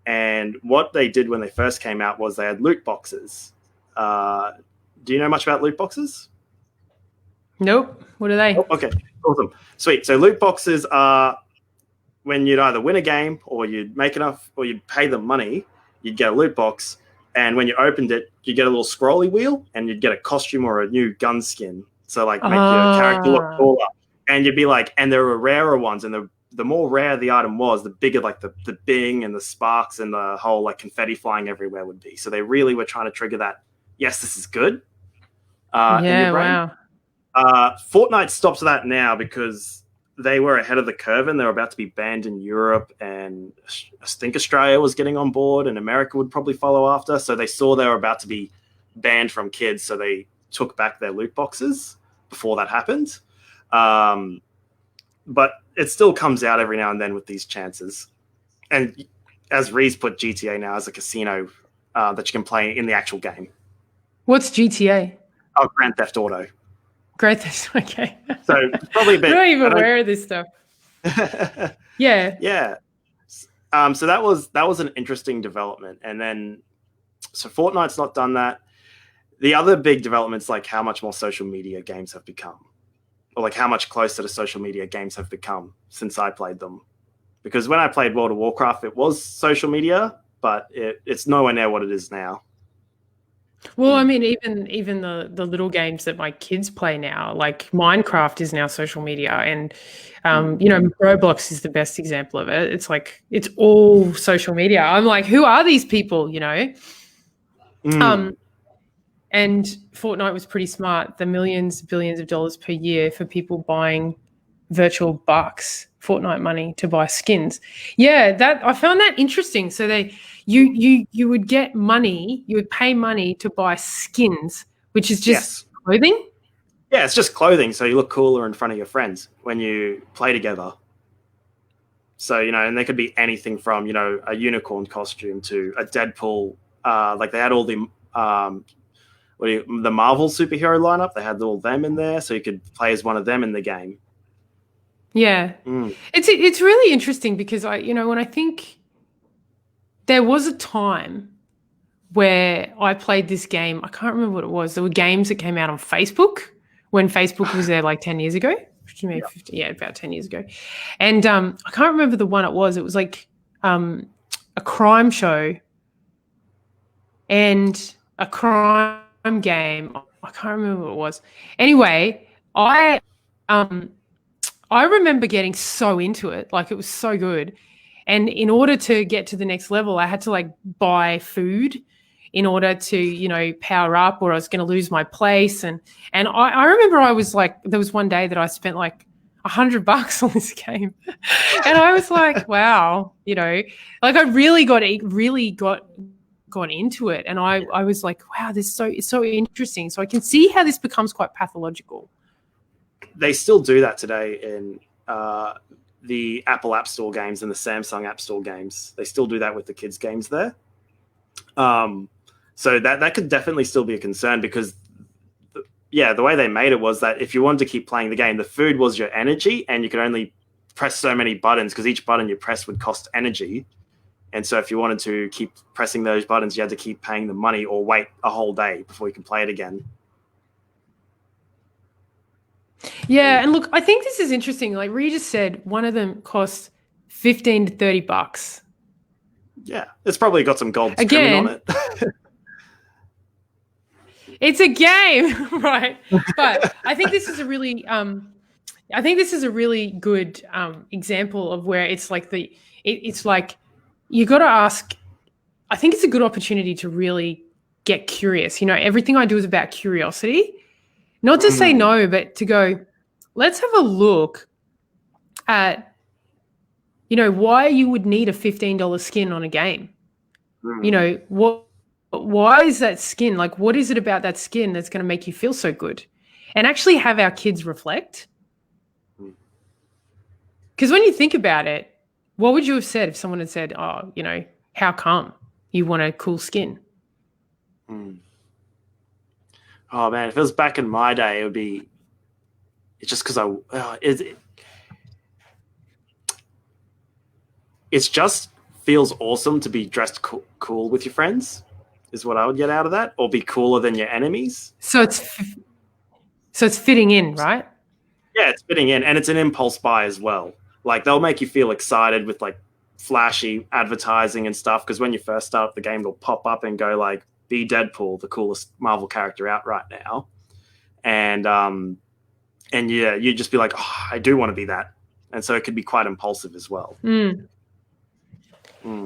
And what they did when they first came out was they had loot boxes. Do you know much about loot boxes? Nope. What are they? Oh, okay, awesome. Sweet. So loot boxes are when you'd either win a game or you'd make enough or you'd pay them money, you'd get a loot box. And when you opened it, you get a little scrolly wheel and you'd get a costume or a new gun skin. So make your character look cooler. And you'd be like, and there were rarer ones. And the more rare the item was, the bigger the bing and the sparks and the whole confetti flying everywhere would be. So they really were trying to trigger that, yes, this is good. Yeah, wow. Fortnite stops that now because they were ahead of the curve and they were about to be banned in Europe, and I think Australia was getting on board and America would probably follow after. So they saw they were about to be banned from kids, so they took back their loot boxes before that happened. But it still comes out every now and then with these chances. And as Reese put, GTA now as a casino that you can play in the actual game. What's GTA? Oh, Grand Theft Auto. Grand Theft, okay. So it's probably a bit. I'm not even aware of this stuff. Yeah. Yeah. So that was an interesting development. And then, so Fortnite's not done that. The other big developments, like how much more social media games have become, or like how much closer to social media games have become since I played them. Because when I played World of Warcraft, it was social media, but it's nowhere near what it is now. Well, I mean, even the little games that my kids play now, like Minecraft is now social media, and Roblox is the best example of it. It's like it's all social media. I'm like, who are these people? And Fortnite was pretty smart. The millions, billions of dollars per year for people buying virtual bucks, Fortnite money to buy skins. Yeah, that I found that interesting. So you would get money, you would pay money to buy skins, which is just clothing. Yeah, it's just clothing, so you look cooler in front of your friends when you play together. So, and there could be anything from, a unicorn costume to a Deadpool. Like they had all the the Marvel superhero lineup. They had all them in there, so you could play as one of them in the game. Yeah, it's really interesting because when I think there was a time where I played this game. I can't remember what it was. There were games that came out on Facebook when Facebook was there like 10 years ago. About 10 years ago. And I can't remember the one it was. It was like a crime show and a crime game. I can't remember what it was. Anyway, I remember getting so into it. Like it was so good. And in order to get to the next level, I had to like buy food in order to, power up, or I was going to lose my place. And I remember I was like, there was one day that I spent like $100 on this game. And I was like, wow, like I really got into it. And I was like, wow, it's so interesting. So I can see how this becomes quite pathological. They still do that today in the Apple App Store games and the Samsung App Store games. They still do that with the kids' games there. So that could definitely still be a concern because, the way they made it was that if you wanted to keep playing the game, the food was your energy, and you could only press so many buttons because each button you press would cost energy. And so if you wanted to keep pressing those buttons, you had to keep paying the money or wait a whole day before you could play it again. Yeah, and look, I think this is interesting. Like Rhea just said, one of them costs $15 to $30. Yeah, it's probably got some gold trimming on it. It's a game, right? But I think this is a really, good example of where it's like it's like you got to ask. I think it's a good opportunity to really get curious. Everything I do is about curiosity, not to say no, but to go. Let's have a look at, why you would need a $15 skin on a game. Why is that skin? Like, what is it about that skin that's going to make you feel so good? And actually have our kids reflect. Because when you think about it, what would you have said if someone had said, oh, how come you want a cool skin? Oh, man, if it was back in my day, it would be it's just because it's just feels awesome to be dressed cool with your friends is what I would get out of that, or be cooler than your enemies. So it's fitting in, right? Yeah, it's fitting in, and it's an impulse buy as well. Like they'll make you feel excited with like flashy advertising and stuff, because when you first start up the game, they'll pop up and go like, be Deadpool, the coolest Marvel character out right now. And yeah, you'd just be like, oh, I do want to be that. And so it could be quite impulsive as well.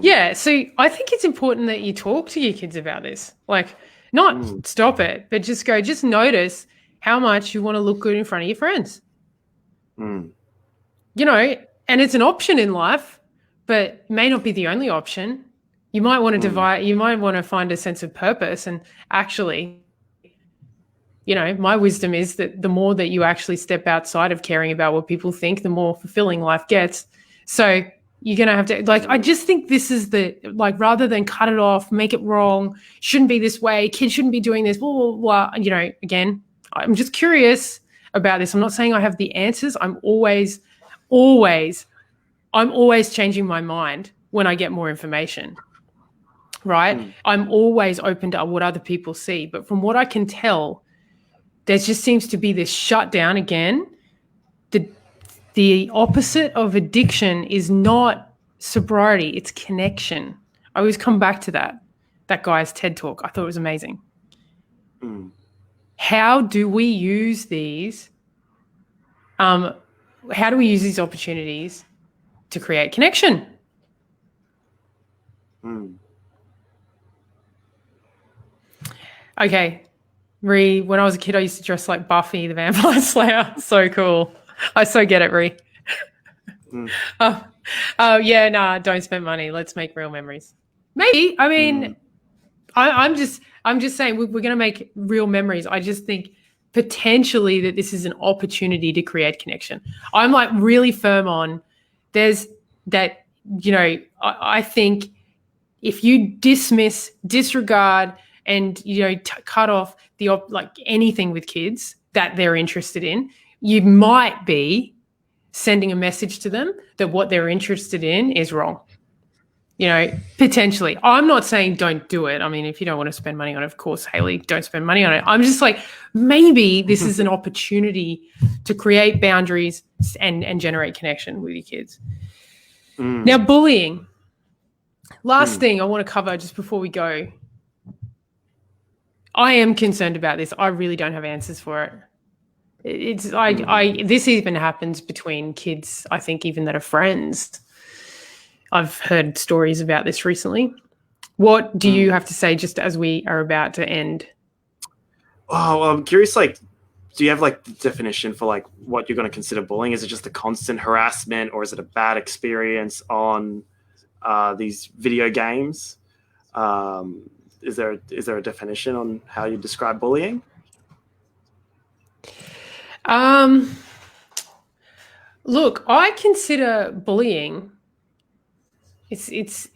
Yeah, so I think it's important that you talk to your kids about this. Like, not stop it, but just notice how much you want to look good in front of your friends. And it's an option in life, but may not be the only option. You might want to you might want to find a sense of purpose. And actually, my wisdom is that the more that you actually step outside of caring about what people think, the more fulfilling life gets. So you're going to have to, like, I just think this is rather than cut it off, make it wrong, shouldn't be this way, kids shouldn't be doing this, blah, blah, blah. Again, I'm just curious about this. I'm not saying I have the answers. I'm always changing my mind when I get more information, right? I'm always open to what other people see. But from what I can tell, there just seems to be this shutdown again. The opposite of addiction is not sobriety, it's connection. I always come back to that guy's TED talk. I thought it was amazing. How do we use these? How do we use these opportunities to create connection? Okay, Ree, when I was a kid, I used to dress like Buffy the Vampire Slayer. So cool. I so get it, Ree. Yeah, nah, don't spend money. Let's make real memories. Maybe. I mean, I'm just saying we're going to make real memories. I just think potentially that this is an opportunity to create connection. I'm like really firm on there's that, I think if you disregard and, cut off the like anything with kids that they're interested in, you might be sending a message to them that what they're interested in is wrong. Potentially. I'm not saying don't do it. I mean, if you don't want to spend money on it, of course, Haley, don't spend money on it. I'm just like, maybe this is an opportunity to create boundaries and generate connection with your kids. Now, bullying. Last thing I want to cover just before we go. I am concerned about this. I really don't have answers for it. This even happens between kids, I think, even that are friends. I've heard stories about this recently. What do you have to say just as we are about to end? Oh, well, I'm curious, do you have the definition for what you're going to consider bullying? Is it just the constant harassment, or is it a bad experience on these video games? Is there a definition on how you describe bullying? Look, I consider bullying. It's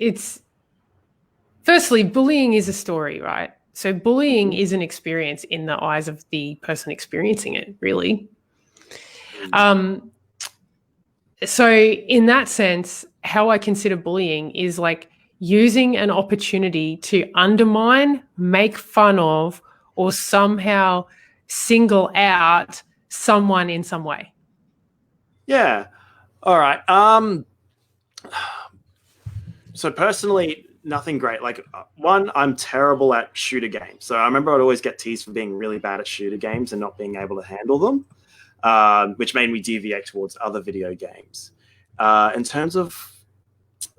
firstly, bullying is a story, right? So bullying is an experience in the eyes of the person experiencing it, really. So in that sense, how I consider bullying is using an opportunity to undermine, make fun of, or somehow single out someone in some way. Yeah. All right. So personally, nothing great. One, I'm terrible at shooter games. So I remember I'd always get teased for being really bad at shooter games and not being able to handle them, which made me deviate towards other video games. In terms of,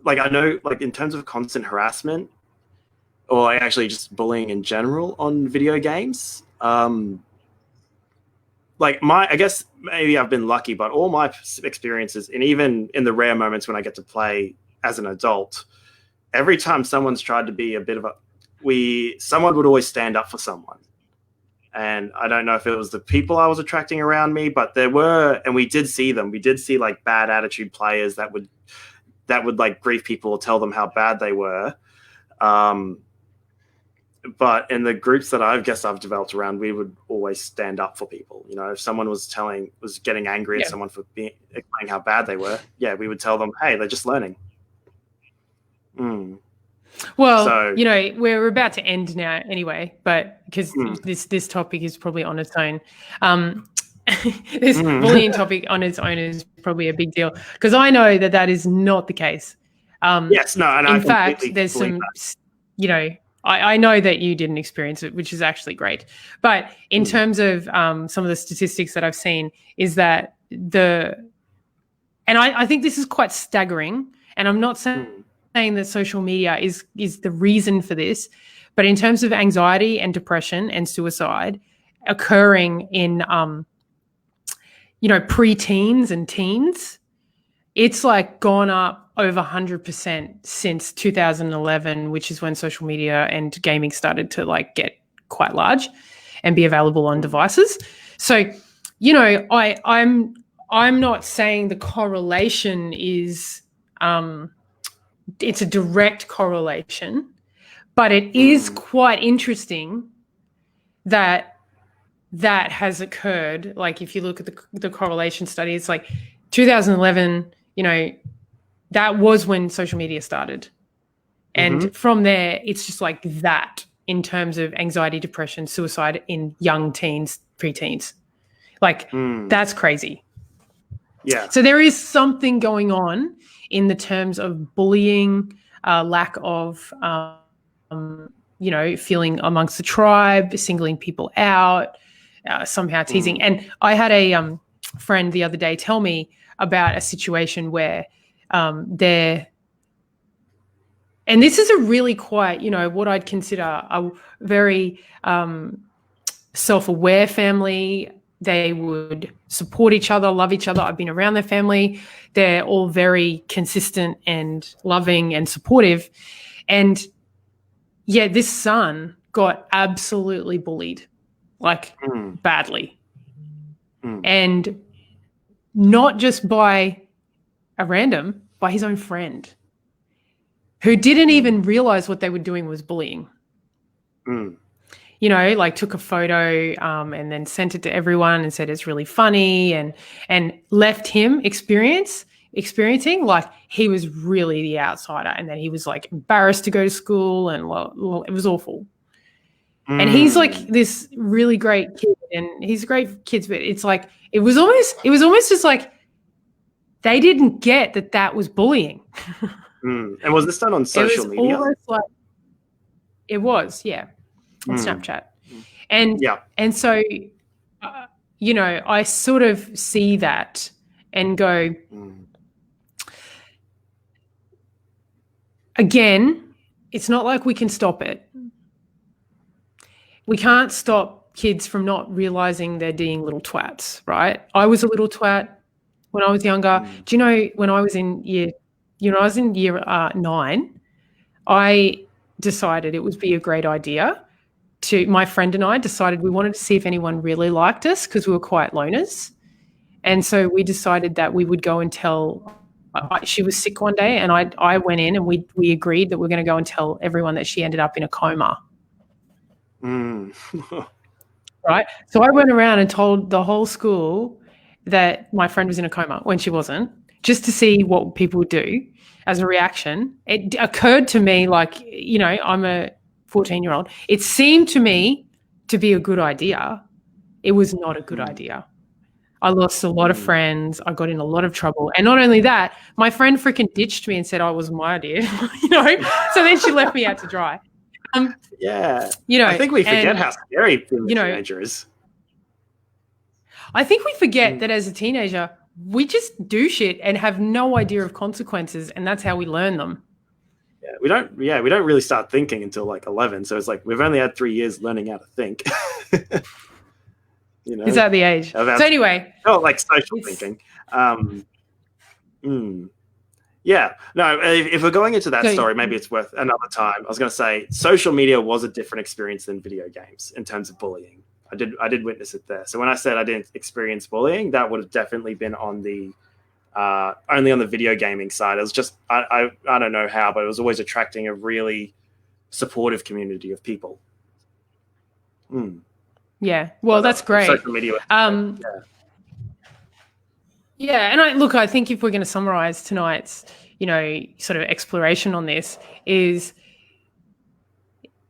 I know, in terms of constant harassment, or actually just bullying in general on video games, I guess maybe I've been lucky, but all my experiences, and even in the rare moments when I get to play as an adult, every time someone's tried to be a bit of someone would always stand up for someone. And I don't know if it was the people I was attracting around me, but there were, and we did see them. We did see bad attitude players that would grief people or tell them how bad they were. But in the groups that I've developed around, we would always stand up for people. If someone was getting angry at someone for explaining how bad they were, we would tell them, hey, they're just learning. Well, we're about to end now anyway, but because this topic is probably on its own. This bullying topic on its own is probably a big deal, because I know that is not the case. Yes, no, and in fact, there's some, I know that you didn't experience it, which is actually great. But in terms of some of the statistics that I've seen, is that I think this is quite staggering, and I'm not saying that social media is the reason for this, but in terms of anxiety and depression and suicide occurring in preteens and teens, it's gone up over 100% since 2011, which is when social media and gaming started to get quite large and be available on devices. So, I'm not saying the correlation is it's a direct correlation, but it is quite interesting that has occurred. If you look at the correlation study, it's 2011, that was when social media started. And from there, it's just that in terms of anxiety, depression, suicide in young teens, preteens. That's crazy. Yeah. So there is something going on in the terms of bullying, lack of, feeling amongst the tribe, singling people out, somehow teasing. And I had a friend the other day tell me about a situation where and this is a really quite, what I'd consider a very self-aware family. They would support each other, love each other. I've been around their family. They're all very consistent and loving and supportive. And yeah, this son got absolutely bullied, like badly. And not just by a random, by his own friend who didn't even realize what they were doing was bullying. Like took a photo and then sent it to everyone and said it's really funny and left him experiencing like he was really the outsider, and then he was like embarrassed to go to school, and it was awful. And he's like this really great kid, and he's a great kid, but it's like it was almost just like they didn't get that was bullying. And was this done on social media? It was, yeah, on Snapchat. And so, I sort of see that and go, again, it's not like we can stop it. We can't stop kids from not realizing they're being little twats, right? I was a little twat when I was younger. Do you know, when I was in year 9, I decided it would be a great idea my friend and I decided we wanted to see if anyone really liked us because we were quite loners. And so we decided that we would go and tell, she was sick one day, and I went in and we agreed that we're going to go and tell everyone that she ended up in a coma. Right? So I went around and told the whole school that my friend was in a coma when she wasn't, just to see what people would do as a reaction. It occurred to me, like, I'm a 14-year-old. It seemed to me to be a good idea. It was not a good idea. I lost a lot of friends. I got in a lot of trouble. And not only that, my friend freaking ditched me and said I wasn't my idea. So then she left me out to dry. I think we forget how scary being a teenager is. I think we forget that as a teenager, we just do shit and have no idea of consequences, and that's how we learn them. We don't really start thinking until like 11. So it's like we've only had 3 years learning how to think. Is that the age? So anyway, like social thinking. Yeah, no. If we're going into that story, maybe it's worth another time. I was going to say social media was a different experience than video games in terms of bullying. I did witness it there. So when I said I didn't experience bullying, that would have definitely been on the only on the video gaming side. It was just I don't know how, but it was always attracting a really supportive community of people. Yeah, well, that's great. Social media. Yeah, and I think if we're going to summarize tonight's, sort of exploration on this, is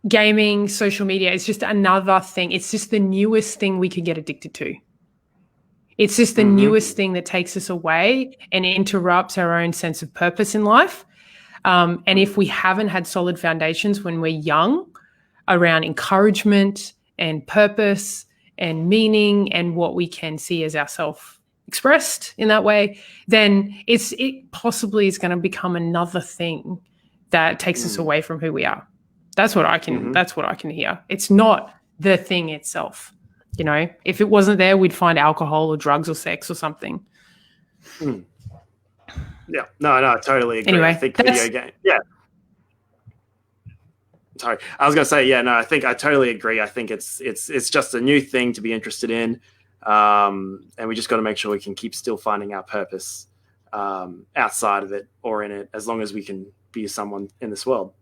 gaming, social media is just another thing. It's just the newest thing we could get addicted to. It's just the newest thing that takes us away and interrupts our own sense of purpose in life. And if we haven't had solid foundations when we're young around encouragement and purpose and meaning and what we can see as ourself expressed in that way, then it possibly is going to become another thing that takes us away from who we are. That's what I can. That's what I can hear. It's not the thing itself. If it wasn't there, we'd find alcohol or drugs or sex or something. Yeah, no, I totally agree. Anyway, I think video game. Yeah. Sorry, I was going to say, yeah, no, I think I totally agree. I think it's just a new thing to be interested in, and we just got to make sure we can keep still finding our purpose outside of it or in it, as long as we can be someone in this world.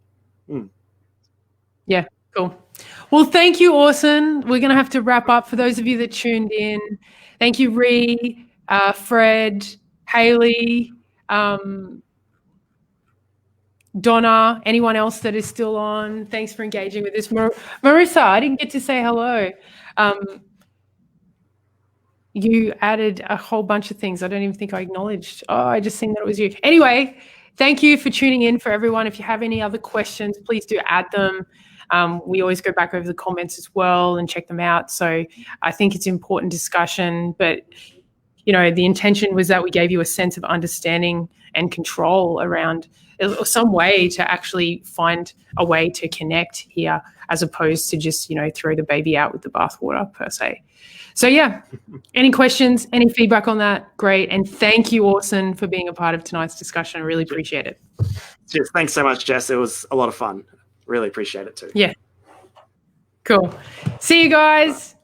Yeah, cool. Well, thank you, Orson. We're going to have to wrap up. For those of you that tuned in, thank you, Ree, Fred, Haley, Donna, anyone else that is still on. Thanks for engaging with this. Marissa, I didn't get to say hello. You added a whole bunch of things I don't even think I acknowledged. Oh, I just seen that it was you. Anyway, thank you for tuning in. For everyone, if you have any other questions, please do add them. We always go back over the comments as well and check them out. So I think it's important discussion, but the intention was that we gave you a sense of understanding and control around some way to actually find a way to connect here, as opposed to just, throw the baby out with the bathwater per se. So yeah, any questions, any feedback on that? Great. And thank you, Orson, for being a part of tonight's discussion. I really appreciate it. Cheers. Thanks so much, Jess. It was a lot of fun. Really appreciate it too. Yeah. Cool. See you guys.